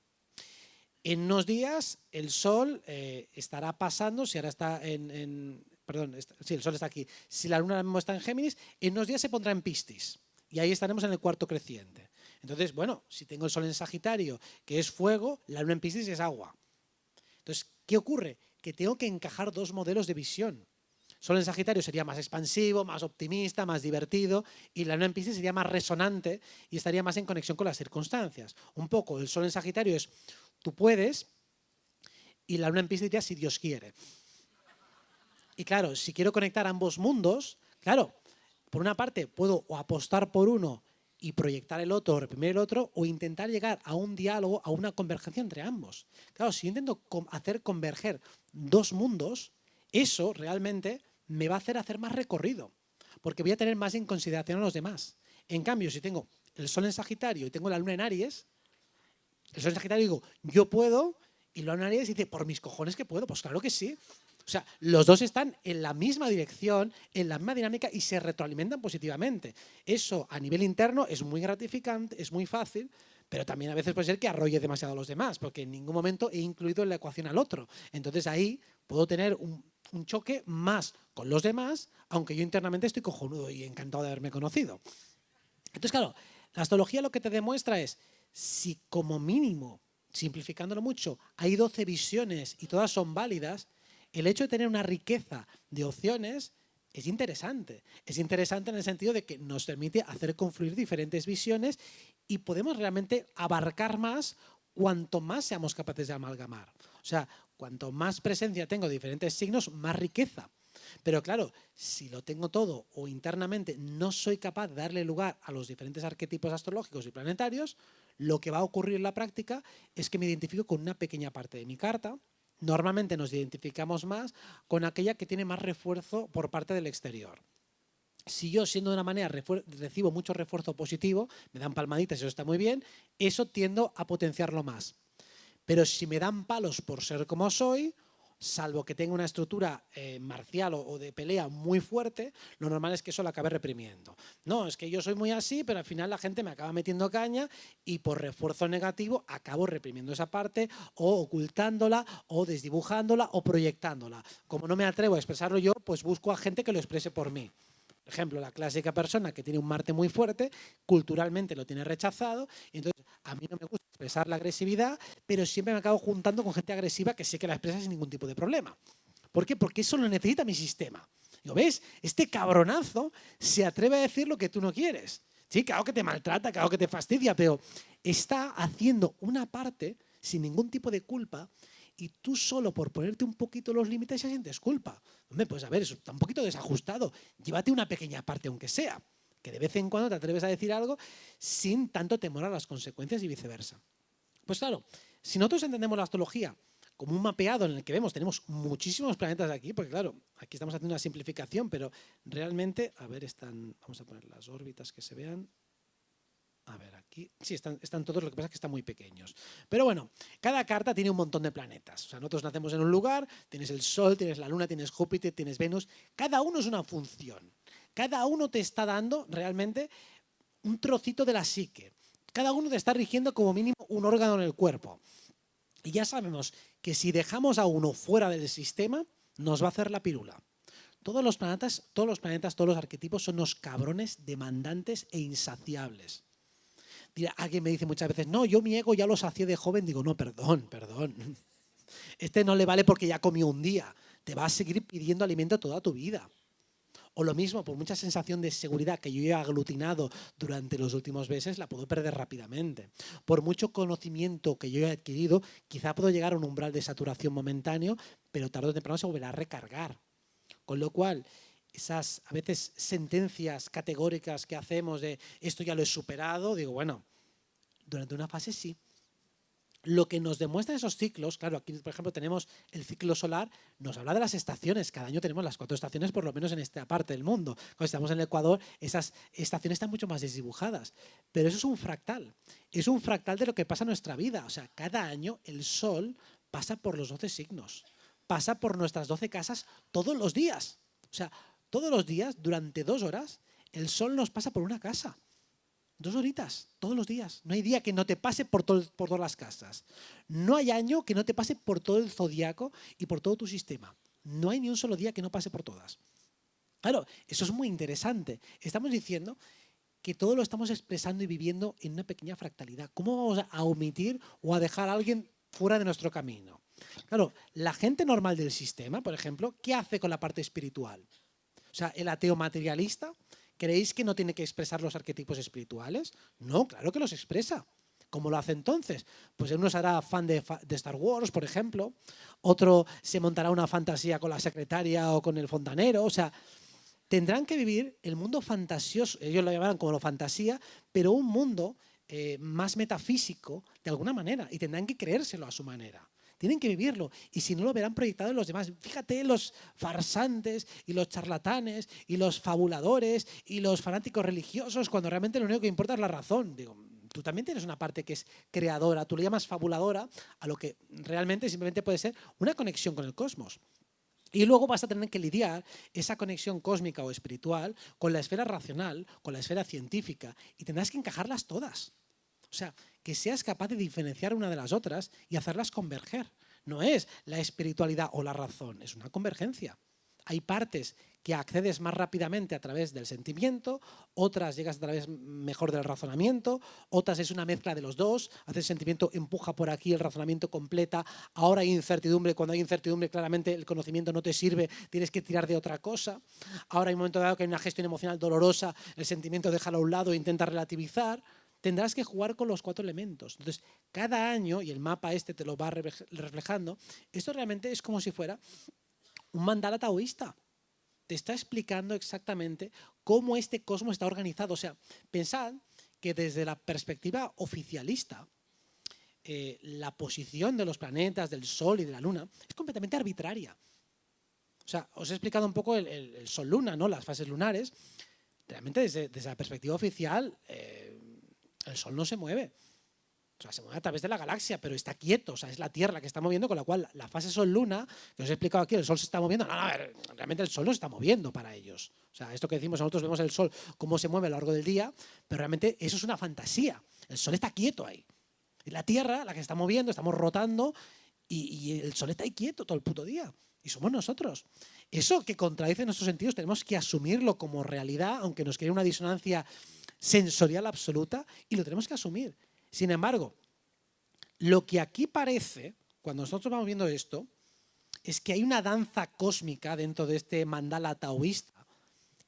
[SPEAKER 2] En unos días el Sol estará pasando, si ahora está sí, el Sol está aquí. Si la Luna ahora mismo está en Géminis, en unos días se pondrá en Piscis. Y ahí estaremos en el cuarto creciente. Entonces, bueno, si tengo el Sol en Sagitario, que es fuego, la Luna en Piscis es agua. Entonces, ¿qué ocurre? Que tengo que encajar dos modelos de visión. Sol en Sagitario sería más expansivo, más optimista, más divertido, y la Luna en Piscis sería más resonante y estaría más en conexión con las circunstancias. Un poco, el Sol en Sagitario es tú puedes, y la Luna en Piscis diría si Dios quiere. Y claro, si quiero conectar ambos mundos, claro, por una parte puedo o apostar por uno y proyectar el otro, o reprimir el otro, o intentar llegar a un diálogo, a una convergencia entre ambos. Claro, si yo intento hacer converger dos mundos, eso realmente me va a hacer más recorrido, porque voy a tener más en consideración a los demás. En cambio, si tengo el Sol en Sagitario y tengo la Luna en Aries, el Sol en Sagitario digo, yo puedo, y la Luna en Aries dice, por mis cojones que puedo, pues claro que sí. O sea, los dos están en la misma dirección, en la misma dinámica y se retroalimentan positivamente. Eso a nivel interno es muy gratificante, es muy fácil, pero también a veces puede ser que arrolle demasiado a los demás, porque en ningún momento he incluido en la ecuación al otro. Entonces ahí puedo tener un choque más con los demás, aunque yo internamente estoy cojonudo y encantado de haberme conocido. Entonces, claro, la astrología lo que te demuestra es si como mínimo, simplificándolo mucho, hay 12 visiones y todas son válidas, el hecho de tener una riqueza de opciones es interesante. Es interesante en el sentido de que nos permite hacer confluir diferentes visiones y podemos realmente abarcar más cuanto más seamos capaces de amalgamar. O sea, cuanto más presencia tengo de diferentes signos, más riqueza. Pero claro, si lo tengo todo o internamente no soy capaz de darle lugar a los diferentes arquetipos astrológicos y planetarios, lo que va a ocurrir en la práctica es que me identifico con una pequeña parte de mi carta. Normalmente nos identificamos más con aquella que tiene más refuerzo por parte del exterior. Si yo, siendo de una manera, recibo mucho refuerzo positivo, me dan palmaditas y eso está muy bien, eso tiendo a potenciarlo más. Pero si me dan palos por ser como soy, salvo que tenga una estructura marcial o de pelea muy fuerte, lo normal es que eso lo acabe reprimiendo. No, es que yo soy muy así, pero al final la gente me acaba metiendo caña y por refuerzo negativo acabo reprimiendo esa parte o ocultándola o desdibujándola o proyectándola. Como no me atrevo a expresarlo yo, pues busco a gente que lo exprese por mí. Por ejemplo, la clásica persona que tiene un Marte muy fuerte, culturalmente lo tiene rechazado, y entonces a mí no me gusta expresar la agresividad, pero siempre me acabo juntando con gente agresiva que sé que la expresa sin ningún tipo de problema. ¿Por qué? Porque eso lo necesita mi sistema. Digo, ¿ves? Este cabronazo se atreve a decir lo que tú no quieres. Sí, claro que te maltrata, claro que te fastidia, pero está haciendo una parte sin ningún tipo de culpa y tú solo por ponerte un poquito los límites ya sientes culpa. Hombre, pues a ver, eso está un poquito desajustado. Llévate una pequeña parte, aunque sea, que de vez en cuando te atreves a decir algo sin tanto temor a las consecuencias y viceversa. Pues claro, si nosotros entendemos la astrología como un mapeado en el que tenemos muchísimos planetas aquí, porque claro, aquí estamos haciendo una simplificación, pero realmente, a ver, vamos a poner las órbitas que se vean. A ver, aquí sí están todos, lo que pasa es que están muy pequeños. Pero bueno, cada carta tiene un montón de planetas. O sea, nosotros nacemos en un lugar, tienes el Sol, tienes la Luna, tienes Júpiter, tienes Venus. Cada uno es una función. Cada uno te está dando realmente un trocito de la psique. Cada uno te está rigiendo como mínimo un órgano en el cuerpo. Y ya sabemos que si dejamos a uno fuera del sistema, nos va a hacer la pirula. Todos los planetas, todos los arquetipos son unos cabrones demandantes e insaciables. Alguien me dice muchas veces, no, yo mi ego ya lo sacié de joven. Digo, no, perdón. Este no le vale porque ya comió un día. Te va a seguir pidiendo alimento toda tu vida. O lo mismo, por mucha sensación de seguridad que yo he aglutinado durante los últimos meses, la puedo perder rápidamente. Por mucho conocimiento que yo he adquirido, quizá puedo llegar a un umbral de saturación momentáneo, pero tarde o temprano se volverá a recargar. Con lo cual, esas a veces sentencias categóricas que hacemos de esto ya lo he superado, digo, bueno, durante una fase sí. Lo que nos demuestran esos ciclos, claro, aquí por ejemplo tenemos el ciclo solar, nos habla de las estaciones. Cada año tenemos las 4 estaciones, por lo menos en esta parte del mundo. Cuando estamos en el Ecuador, esas estaciones están mucho más desdibujadas. Pero eso es un fractal. Es un fractal de lo que pasa en nuestra vida. O sea, cada año el Sol pasa por los 12 signos. Pasa por nuestras 12 casas todos los días. O sea, todos los días, durante 2 horas, el Sol nos pasa por una casa. 2 horitas, todos los días. No hay día que no te pase por todas las casas. No hay año que no te pase por todo el zodiaco y por todo tu sistema. No hay ni un solo día que no pase por todas. Claro, eso es muy interesante. Estamos diciendo que todo lo estamos expresando y viviendo en una pequeña fractalidad. ¿Cómo vamos a omitir o a dejar a alguien fuera de nuestro camino? Claro, la gente normal del sistema, por ejemplo, ¿qué hace con la parte espiritual? O sea, el ateo materialista, ¿creéis que no tiene que expresar los arquetipos espirituales? No, claro que los expresa. ¿Cómo lo hace entonces? Pues uno será fan de Star Wars, por ejemplo. Otro se montará una fantasía con la secretaria o con el fontanero. O sea, tendrán que vivir el mundo fantasioso, ellos lo llamarán como lo fantasía, pero un mundo más metafísico de alguna manera. Y tendrán que creérselo a su manera. Tienen que vivirlo y si no lo verán proyectado en los demás. Fíjate los farsantes y los charlatanes y los fabuladores y los fanáticos religiosos cuando realmente lo único que importa es la razón. Digo, tú también tienes una parte que es creadora, tú le llamas fabuladora a lo que realmente simplemente puede ser una conexión con el cosmos. Y luego vas a tener que lidiar esa conexión cósmica o espiritual con la esfera racional, con la esfera científica y tendrás que encajarlas todas. O sea, que seas capaz de diferenciar una de las otras y hacerlas converger. No es la espiritualidad o la razón, es una convergencia. Hay partes que accedes más rápidamente a través del sentimiento, otras llegas a través mejor del razonamiento, otras es una mezcla de los dos, haces sentimiento, empuja por aquí, el razonamiento completa, ahora hay incertidumbre, cuando hay incertidumbre claramente el conocimiento no te sirve, tienes que tirar de otra cosa, ahora hay un momento dado que hay una gestión emocional dolorosa, el sentimiento déjalo a un lado e intenta relativizar. Tendrás que jugar con los 4 elementos. Entonces, cada año, y el mapa este te lo va reflejando, esto realmente es como si fuera un mandala taoísta. Te está explicando exactamente cómo este cosmos está organizado. O sea, pensad que desde la perspectiva oficialista, la posición de los planetas, del Sol y de la Luna es completamente arbitraria. O sea, os he explicado un poco el Sol-Luna, ¿no? Las fases lunares. Realmente desde la perspectiva oficial, el Sol no se mueve. O sea, se mueve a través de la galaxia, pero está quieto. O sea, es la Tierra la que está moviendo, con la cual la fase Sol-Luna, que os he explicado aquí, el Sol se está moviendo. No, realmente el Sol no se está moviendo para ellos. O sea, esto que decimos, nosotros vemos el Sol cómo se mueve a lo largo del día, pero realmente eso es una fantasía. El Sol está quieto ahí. Y la Tierra, la que está moviendo, estamos rotando, y el Sol está ahí quieto todo el puto día. Y somos nosotros. Eso que contradice nuestros sentidos tenemos que asumirlo como realidad, aunque nos cree una disonancia sensorial absoluta, y lo tenemos que asumir. Sin embargo, lo que aquí parece, cuando nosotros vamos viendo esto, es que hay una danza cósmica dentro de este mandala taoísta,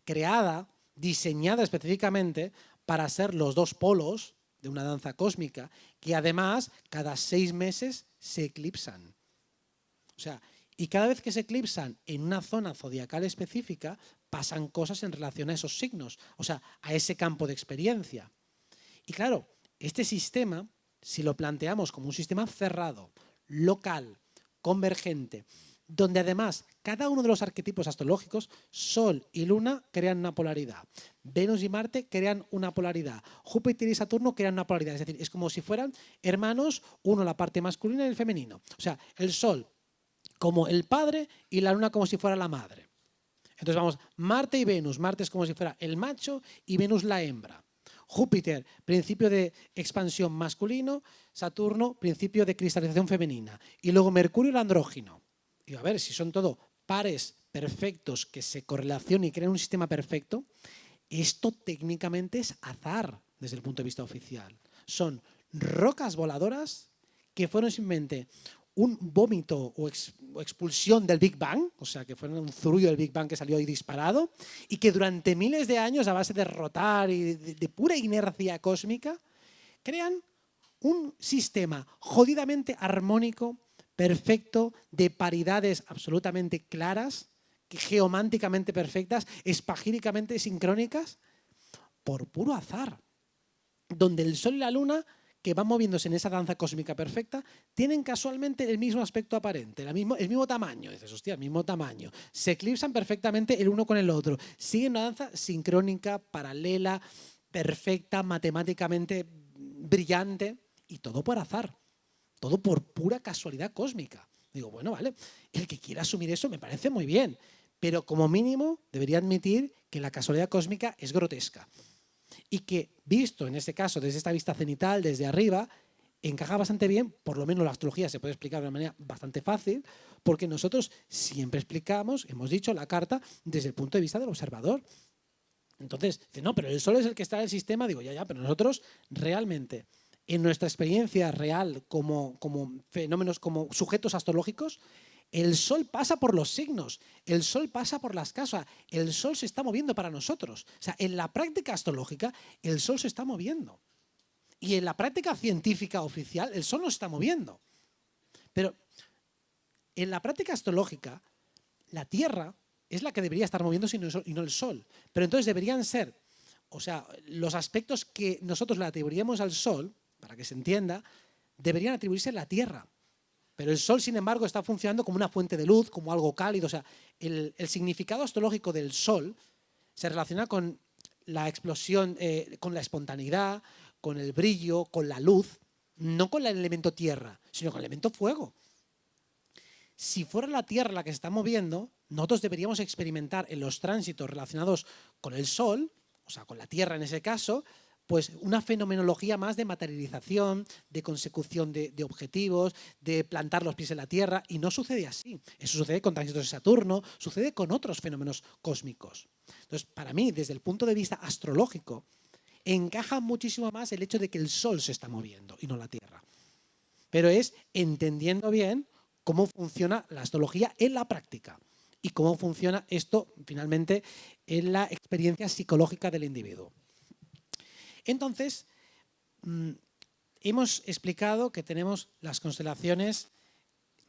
[SPEAKER 2] creada, diseñada específicamente para ser los 2 polos de una danza cósmica, que además cada 6 meses se eclipsan. O sea, y cada vez que se eclipsan en una zona zodiacal específica, pasan cosas en relación a esos signos, o sea, a ese campo de experiencia. Y claro, este sistema, si lo planteamos como un sistema cerrado, local, convergente, donde además cada uno de los arquetipos astrológicos, Sol y Luna, crean una polaridad. Venus y Marte crean una polaridad. Júpiter y Saturno crean una polaridad. Es decir, es como si fueran hermanos, uno la parte masculina y el femenino. O sea, el Sol como el padre y la Luna como si fuera la madre. Entonces vamos, Marte y Venus. Marte es como si fuera el macho y Venus la hembra. Júpiter, principio de expansión masculino, Saturno, principio de cristalización femenina. Y luego Mercurio, el andrógino. Y a ver, si son todo pares perfectos que se correlacionan y crean un sistema perfecto, esto técnicamente es azar desde el punto de vista oficial. Son rocas voladoras que fueron simplemente un vómito o expulsión del Big Bang, o sea, que fueron un zurullo del Big Bang que salió ahí disparado, y que durante miles de años, a base de rotar y de pura inercia cósmica, crean un sistema jodidamente armónico, perfecto, de paridades absolutamente claras, geománticamente perfectas, espagíricamente sincrónicas, por puro azar, donde el Sol y la Luna, que van moviéndose en esa danza cósmica perfecta, tienen casualmente el mismo aspecto aparente, el mismo tamaño. Dices, hostia, el mismo tamaño. Se eclipsan perfectamente el uno con el otro. Siguen una danza sincrónica, paralela, perfecta, matemáticamente brillante, y todo por azar. Todo por pura casualidad cósmica. Digo, bueno, vale, el que quiera asumir eso me parece muy bien, pero como mínimo debería admitir que la casualidad cósmica es grotesca. Y que, visto en este caso desde esta vista cenital, desde arriba, encaja bastante bien, por lo menos la astrología se puede explicar de una manera bastante fácil, porque nosotros siempre explicamos, hemos dicho, la carta desde el punto de vista del observador. Entonces, dice, no, pero el Sol es el que está en el sistema. Digo, ya, pero nosotros realmente, en nuestra experiencia real como fenómenos, como sujetos astrológicos, el Sol pasa por los signos, el Sol pasa por las casas, el Sol se está moviendo para nosotros. O sea, en la práctica astrológica, el Sol se está moviendo. Y en la práctica científica oficial, el Sol no se está moviendo. Pero en la práctica astrológica, la Tierra es la que debería estar moviéndose y no el Sol. Pero entonces deberían ser, o sea, los aspectos que nosotros le atribuiríamos al Sol, para que se entienda, deberían atribuirse a la Tierra. Pero el Sol, sin embargo, está funcionando como una fuente de luz, como algo cálido. O sea, el significado astrológico del Sol se relaciona con la explosión, con la espontaneidad, con el brillo, con la luz, no con el elemento tierra, sino con el elemento fuego. Si fuera la Tierra la que se está moviendo, nosotros deberíamos experimentar en los tránsitos relacionados con el Sol, o sea, con la Tierra en ese caso, pues una fenomenología más de materialización, de consecución de objetivos, de plantar los pies en la Tierra, y no sucede así. Eso sucede con tránsitos de Saturno, sucede con otros fenómenos cósmicos. Entonces, para mí, desde el punto de vista astrológico, encaja muchísimo más el hecho de que el Sol se está moviendo y no la Tierra. Pero es entendiendo bien cómo funciona la astrología en la práctica y cómo funciona esto finalmente en la experiencia psicológica del individuo. Entonces, hemos explicado que tenemos las constelaciones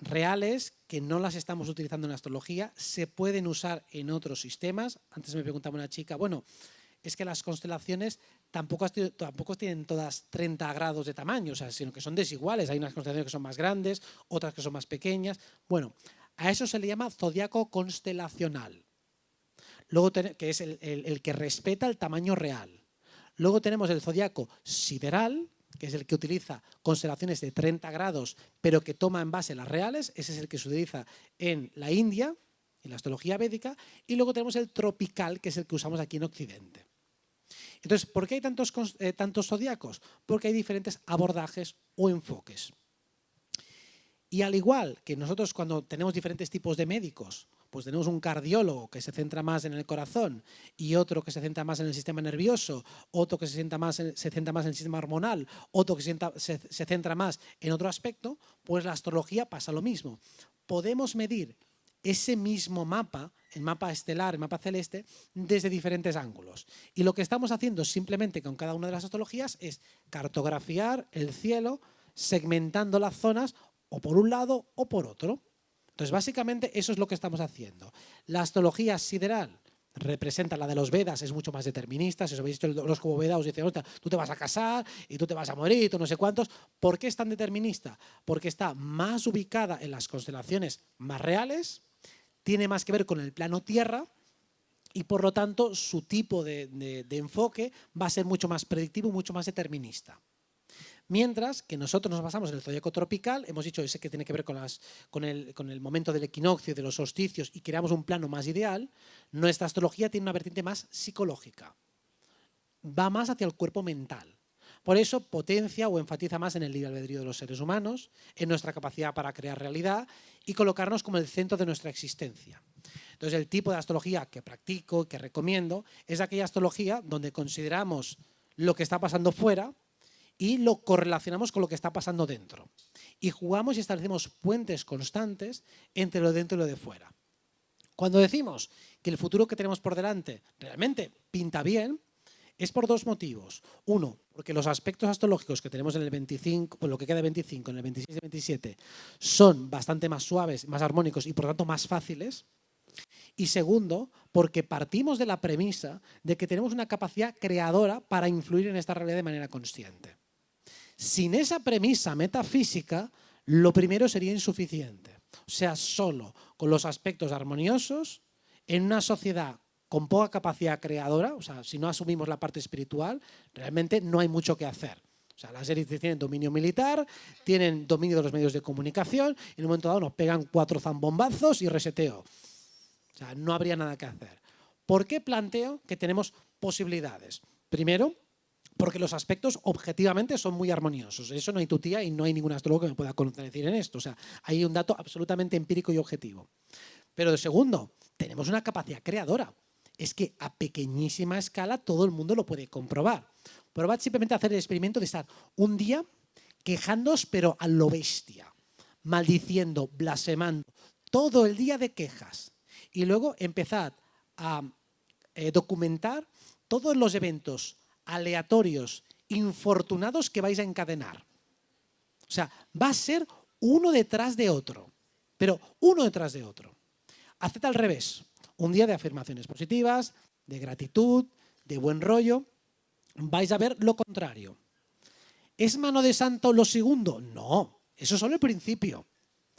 [SPEAKER 2] reales que no las estamos utilizando en la astrología, se pueden usar en otros sistemas. Antes me preguntaba una chica, bueno, es que las constelaciones tampoco tienen todas 30 grados de tamaño, o sea, sino que son desiguales. Hay unas constelaciones que son más grandes, otras que son más pequeñas. Bueno, a eso se le llama zodiaco constelacional, luego que es el que respeta el tamaño real. Luego tenemos el zodiaco sideral, que es el que utiliza constelaciones de 30 grados, pero que toma en base las reales. Ese es el que se utiliza en la India, en la astrología védica. Y luego tenemos el tropical, que es el que usamos aquí en Occidente. Entonces, ¿por qué hay tantos zodiacos? Porque hay diferentes abordajes o enfoques. Y al igual que nosotros cuando tenemos diferentes tipos de médicos, pues tenemos un cardiólogo que se centra más en el corazón y otro que se centra más en el sistema nervioso, otro que se centra más en el sistema hormonal, otro que se centra más en otro aspecto, pues la astrología pasa lo mismo. Podemos medir ese mismo mapa, el mapa estelar, el mapa celeste, desde diferentes ángulos. Y lo que estamos haciendo simplemente con cada una de las astrologías es cartografiar el cielo, segmentando las zonas o por un lado o por otro. Entonces, básicamente, eso es lo que estamos haciendo. La astrología sideral representa la de los Vedas, es mucho más determinista. Si os habéis visto el horóscopo Veda, os dice, tú te vas a casar y tú te vas a morir y tú no sé cuántos. ¿Por qué es tan determinista? Porque está más ubicada en las constelaciones más reales, tiene más que ver con el plano Tierra y, por lo tanto, su tipo de enfoque va a ser mucho más predictivo, mucho más determinista. Mientras que nosotros nos basamos en el zodiaco tropical, hemos dicho ese que tiene que ver con el momento del equinoccio, de los solsticios, y creamos un plano más ideal. Nuestra astrología tiene una vertiente más psicológica. va más hacia el cuerpo mental. Por eso potencia o enfatiza más en el libre albedrío de los seres humanos, en nuestra capacidad para crear realidad y colocarnos como el centro de nuestra existencia. Entonces, el tipo de astrología que practico, que recomiendo, es aquella astrología donde consideramos lo que está pasando fuera y lo correlacionamos con lo que está pasando dentro. Y jugamos y establecemos puentes constantes entre lo de dentro y lo de fuera. Cuando decimos que el futuro que tenemos por delante realmente pinta bien, es por dos motivos. Uno, porque los aspectos astrológicos que tenemos en el 25, pues lo que queda de 25, en el 26 y 27, son bastante más suaves, más armónicos y por tanto más fáciles. Y segundo, porque partimos de la premisa de que tenemos una capacidad creadora para influir en esta realidad de manera consciente. Sin esa premisa metafísica, lo primero sería insuficiente. O sea, solo con los aspectos armoniosos, en una sociedad con poca capacidad creadora, o sea, si no asumimos la parte espiritual, realmente no hay mucho que hacer. O sea, las élites tienen dominio militar, tienen dominio de los medios de comunicación, y en un momento dado nos pegan 4 zambombazos y reseteo. O sea, no habría nada que hacer. ¿Por qué planteo que tenemos posibilidades? Primero, porque los aspectos objetivamente son muy armoniosos. Eso no hay tutía y no hay ningún astrólogo que me pueda contradecir en esto. O sea, hay un dato absolutamente empírico y objetivo. Pero de segundo, tenemos una capacidad creadora. Es que a pequeñísima escala todo el mundo lo puede comprobar. Probad simplemente a hacer el experimento de estar un día quejándoos, pero a lo bestia, maldiciendo, blasfemando, todo el día de quejas. Y luego empezad a documentar todos los eventos aleatorios, infortunados que vais a encadenar. O sea, va a ser uno detrás de otro, pero uno detrás de otro. Haced al revés. Un día de afirmaciones positivas, de gratitud, de buen rollo. Vais a ver lo contrario. ¿Es mano de santo lo segundo? No, eso es solo el principio.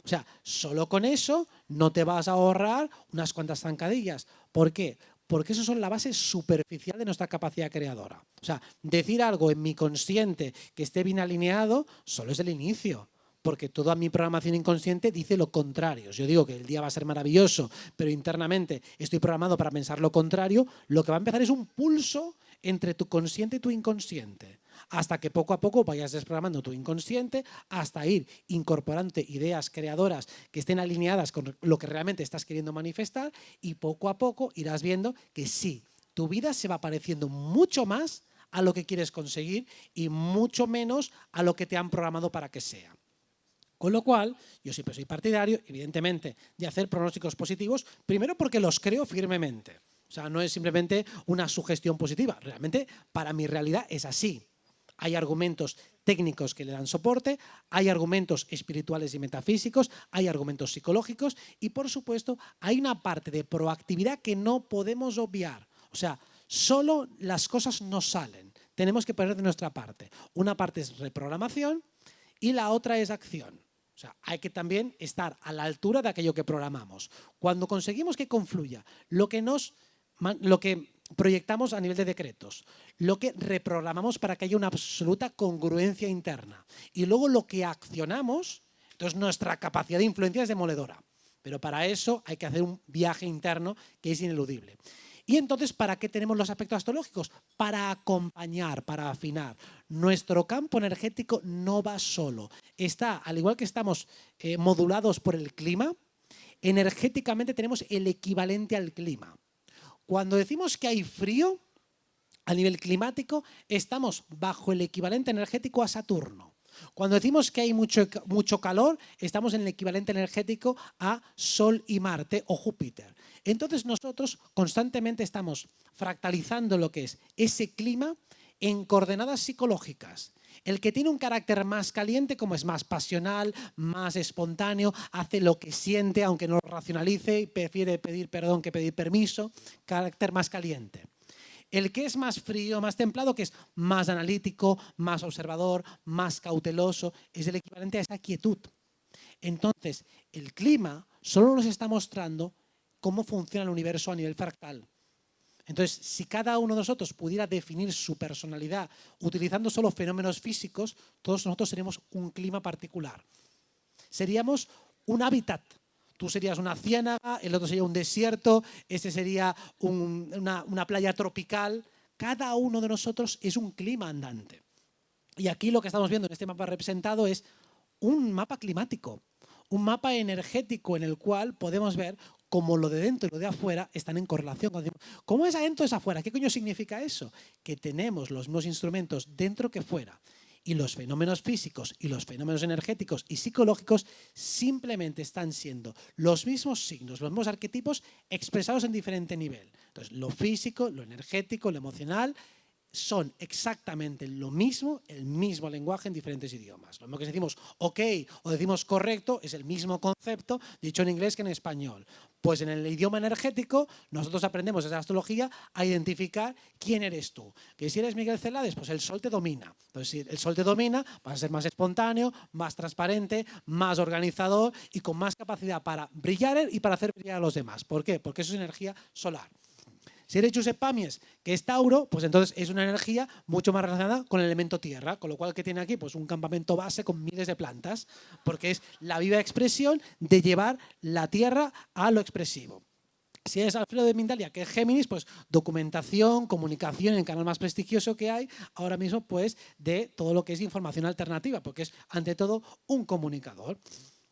[SPEAKER 2] O sea, solo con eso no te vas a ahorrar unas cuantas zancadillas. ¿Por qué? Porque eso son la base superficial de nuestra capacidad creadora. O sea, decir algo en mi consciente que esté bien alineado solo es el inicio. Porque toda mi programación inconsciente dice lo contrario. Yo digo que el día va a ser maravilloso, pero internamente estoy programado para pensar lo contrario. Lo que va a empezar es un pulso entre tu consciente y tu inconsciente, hasta que poco a poco vayas desprogramando tu inconsciente, hasta ir incorporando ideas creadoras que estén alineadas con lo que realmente estás queriendo manifestar, y poco a poco irás viendo que sí, tu vida se va pareciendo mucho más a lo que quieres conseguir y mucho menos a lo que te han programado para que sea. Con lo cual, yo siempre soy partidario, evidentemente, de hacer pronósticos positivos, primero porque los creo firmemente. O sea, no es simplemente una sugestión positiva. Realmente, para mi realidad es así. Hay argumentos técnicos que le dan soporte, hay argumentos espirituales y metafísicos, hay argumentos psicológicos y, por supuesto, hay una parte de proactividad que no podemos obviar. O sea, solo las cosas no salen. Tenemos que poner de nuestra parte. Una parte es reprogramación y la otra es acción. O sea, hay que también estar a la altura de aquello que programamos. Cuando conseguimos que confluya lo que proyectamos a nivel de decretos, lo que reprogramamos para que haya una absoluta congruencia interna y luego lo que accionamos, entonces nuestra capacidad de influencia es demoledora. Pero para eso hay que hacer un viaje interno que es ineludible. Y entonces, ¿para qué tenemos los aspectos astrológicos? Para acompañar, para afinar. Nuestro campo energético no va solo. Está, al igual que estamos modulados por el clima, energéticamente tenemos el equivalente al clima. Cuando decimos que hay frío, a nivel climático, estamos bajo el equivalente energético a Saturno. Cuando decimos que hay mucho calor, estamos en el equivalente energético a Sol y Marte o Júpiter. Entonces nosotros constantemente estamos fractalizando lo que es ese clima en coordenadas psicológicas. El que tiene un carácter más caliente, como es más pasional, más espontáneo, hace lo que siente, aunque no lo racionalice, y prefiere pedir perdón que pedir permiso, carácter más caliente. El que es más frío, más templado, que es más analítico, más observador, más cauteloso, es el equivalente a esa quietud. Entonces, el clima solo nos está mostrando cómo funciona el universo a nivel fractal. Entonces, si cada uno de nosotros pudiera definir su personalidad utilizando solo fenómenos físicos, todos nosotros seríamos un clima particular. Seríamos un hábitat. Tú serías una ciénaga, el otro sería un desierto, este sería una playa tropical. Cada uno de nosotros es un clima andante. Y aquí lo que estamos viendo en este mapa representado es un mapa climático, un mapa energético en el cual podemos ver cómo lo de dentro y lo de afuera están en correlación. ¿Cómo es adentro es afuera? ¿Qué coño significa eso? Que tenemos los mismos instrumentos dentro que fuera. Y los fenómenos físicos y los fenómenos energéticos y psicológicos simplemente están siendo los mismos signos, los mismos arquetipos expresados en diferente nivel. Entonces, lo físico, lo energético, lo emocional son exactamente lo mismo, el mismo lenguaje en diferentes idiomas. Lo mismo que decimos ok o decimos correcto es el mismo concepto dicho en inglés que en español. Pues en el idioma energético nosotros aprendemos desde la astrología a identificar quién eres tú. Que si eres Miguel Celades, pues el sol te domina. Entonces si el sol te domina, vas a ser más espontáneo, más transparente, más organizador y con más capacidad para brillar y para hacer brillar a los demás. ¿Por qué? Porque eso es energía solar. Si eres Josep Pàmies, que es Tauro, pues entonces es una energía mucho más relacionada con el elemento tierra, con lo cual, ¿qué tiene aquí? Pues un campamento base con miles de plantas, porque es la viva expresión de llevar la tierra a lo expresivo. Si eres Alfredo de Mindalia, que es Géminis, pues documentación, comunicación, en el canal más prestigioso que hay ahora mismo, pues de todo lo que es información alternativa, porque es ante todo un comunicador.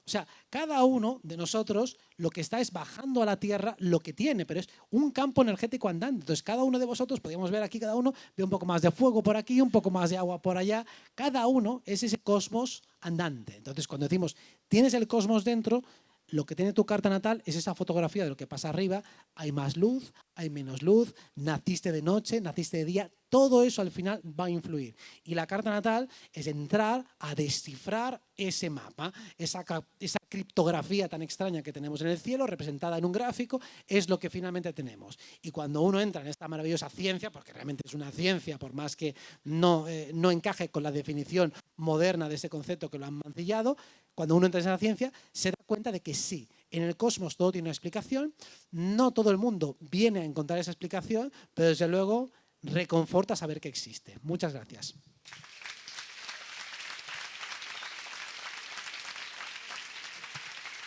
[SPEAKER 2] O sea, cada uno de nosotros lo que está es bajando a la tierra lo que tiene, pero es un campo energético andante. Entonces, cada uno de vosotros, podríamos ver aquí, cada uno ve un poco más de fuego por aquí, un poco más de agua por allá. Cada uno es ese cosmos andante. Entonces, cuando decimos, tienes el cosmos dentro, lo que tiene tu carta natal es esa fotografía de lo que pasa arriba. Hay más luz, hay menos luz, naciste de noche, naciste de día. Todo eso al final va a influir. Y la carta natal es entrar a descifrar ese mapa, esa criptografía tan extraña que tenemos en el cielo, representada en un gráfico, es lo que finalmente tenemos. Y cuando uno entra en esta maravillosa ciencia, porque realmente es una ciencia, por más que no encaje con la definición moderna de ese concepto que lo han mancillado, cuando uno entra en esa ciencia, se da cuenta de que sí, en el cosmos todo tiene una explicación, no todo el mundo viene a encontrar esa explicación, pero desde luego reconforta saber que existe. Muchas gracias.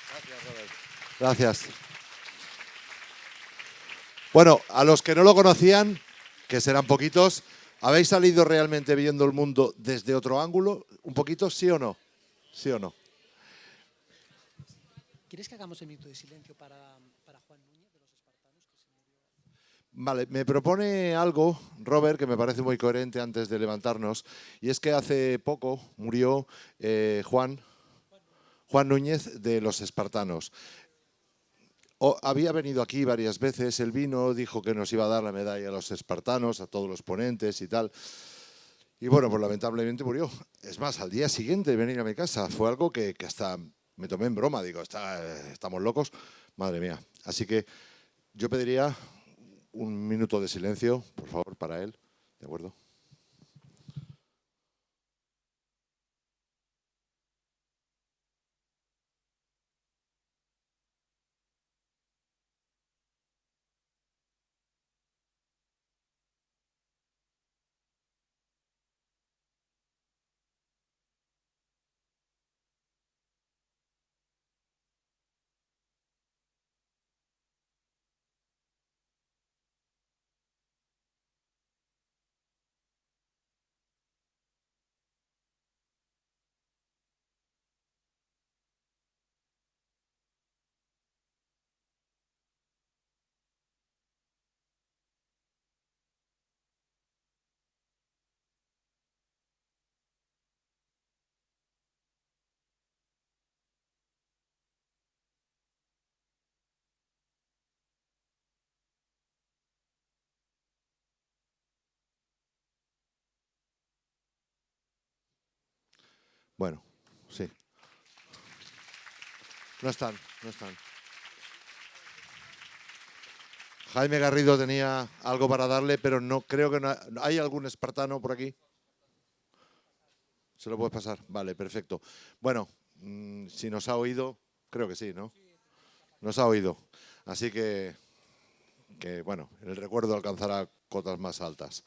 [SPEAKER 1] Gracias, Robert. Gracias. Bueno, a los que no lo conocían, que serán poquitos, ¿habéis salido realmente viendo el mundo desde otro ángulo? ¿Un poquito, sí o no? ¿Sí o no?
[SPEAKER 2] ¿Quieres que hagamos el minuto de silencio para Juan Núñez de los espartanos?
[SPEAKER 1] Vale, me propone algo, Robert, que me parece muy coherente antes de levantarnos, y es que hace poco murió Juan Núñez de los espartanos. Había venido aquí varias veces, él vino, dijo que nos iba a dar la medalla a los espartanos, a todos los ponentes y tal. Y bueno, pues lamentablemente murió. Es más, al día siguiente de venir a mi casa, fue algo que hasta me tomé en broma, digo, estamos locos, madre mía. Así que yo pediría un minuto de silencio, por favor, para él, ¿de acuerdo? Bueno, sí. No están, no están. Jaime Garrido tenía algo para darle, pero no creo que no. ¿Hay algún espartano por aquí? ¿Se lo puedes pasar? Vale, perfecto. Bueno, si nos ha oído, creo que sí, ¿no? Nos ha oído. Así que bueno, el recuerdo alcanzará cotas más altas.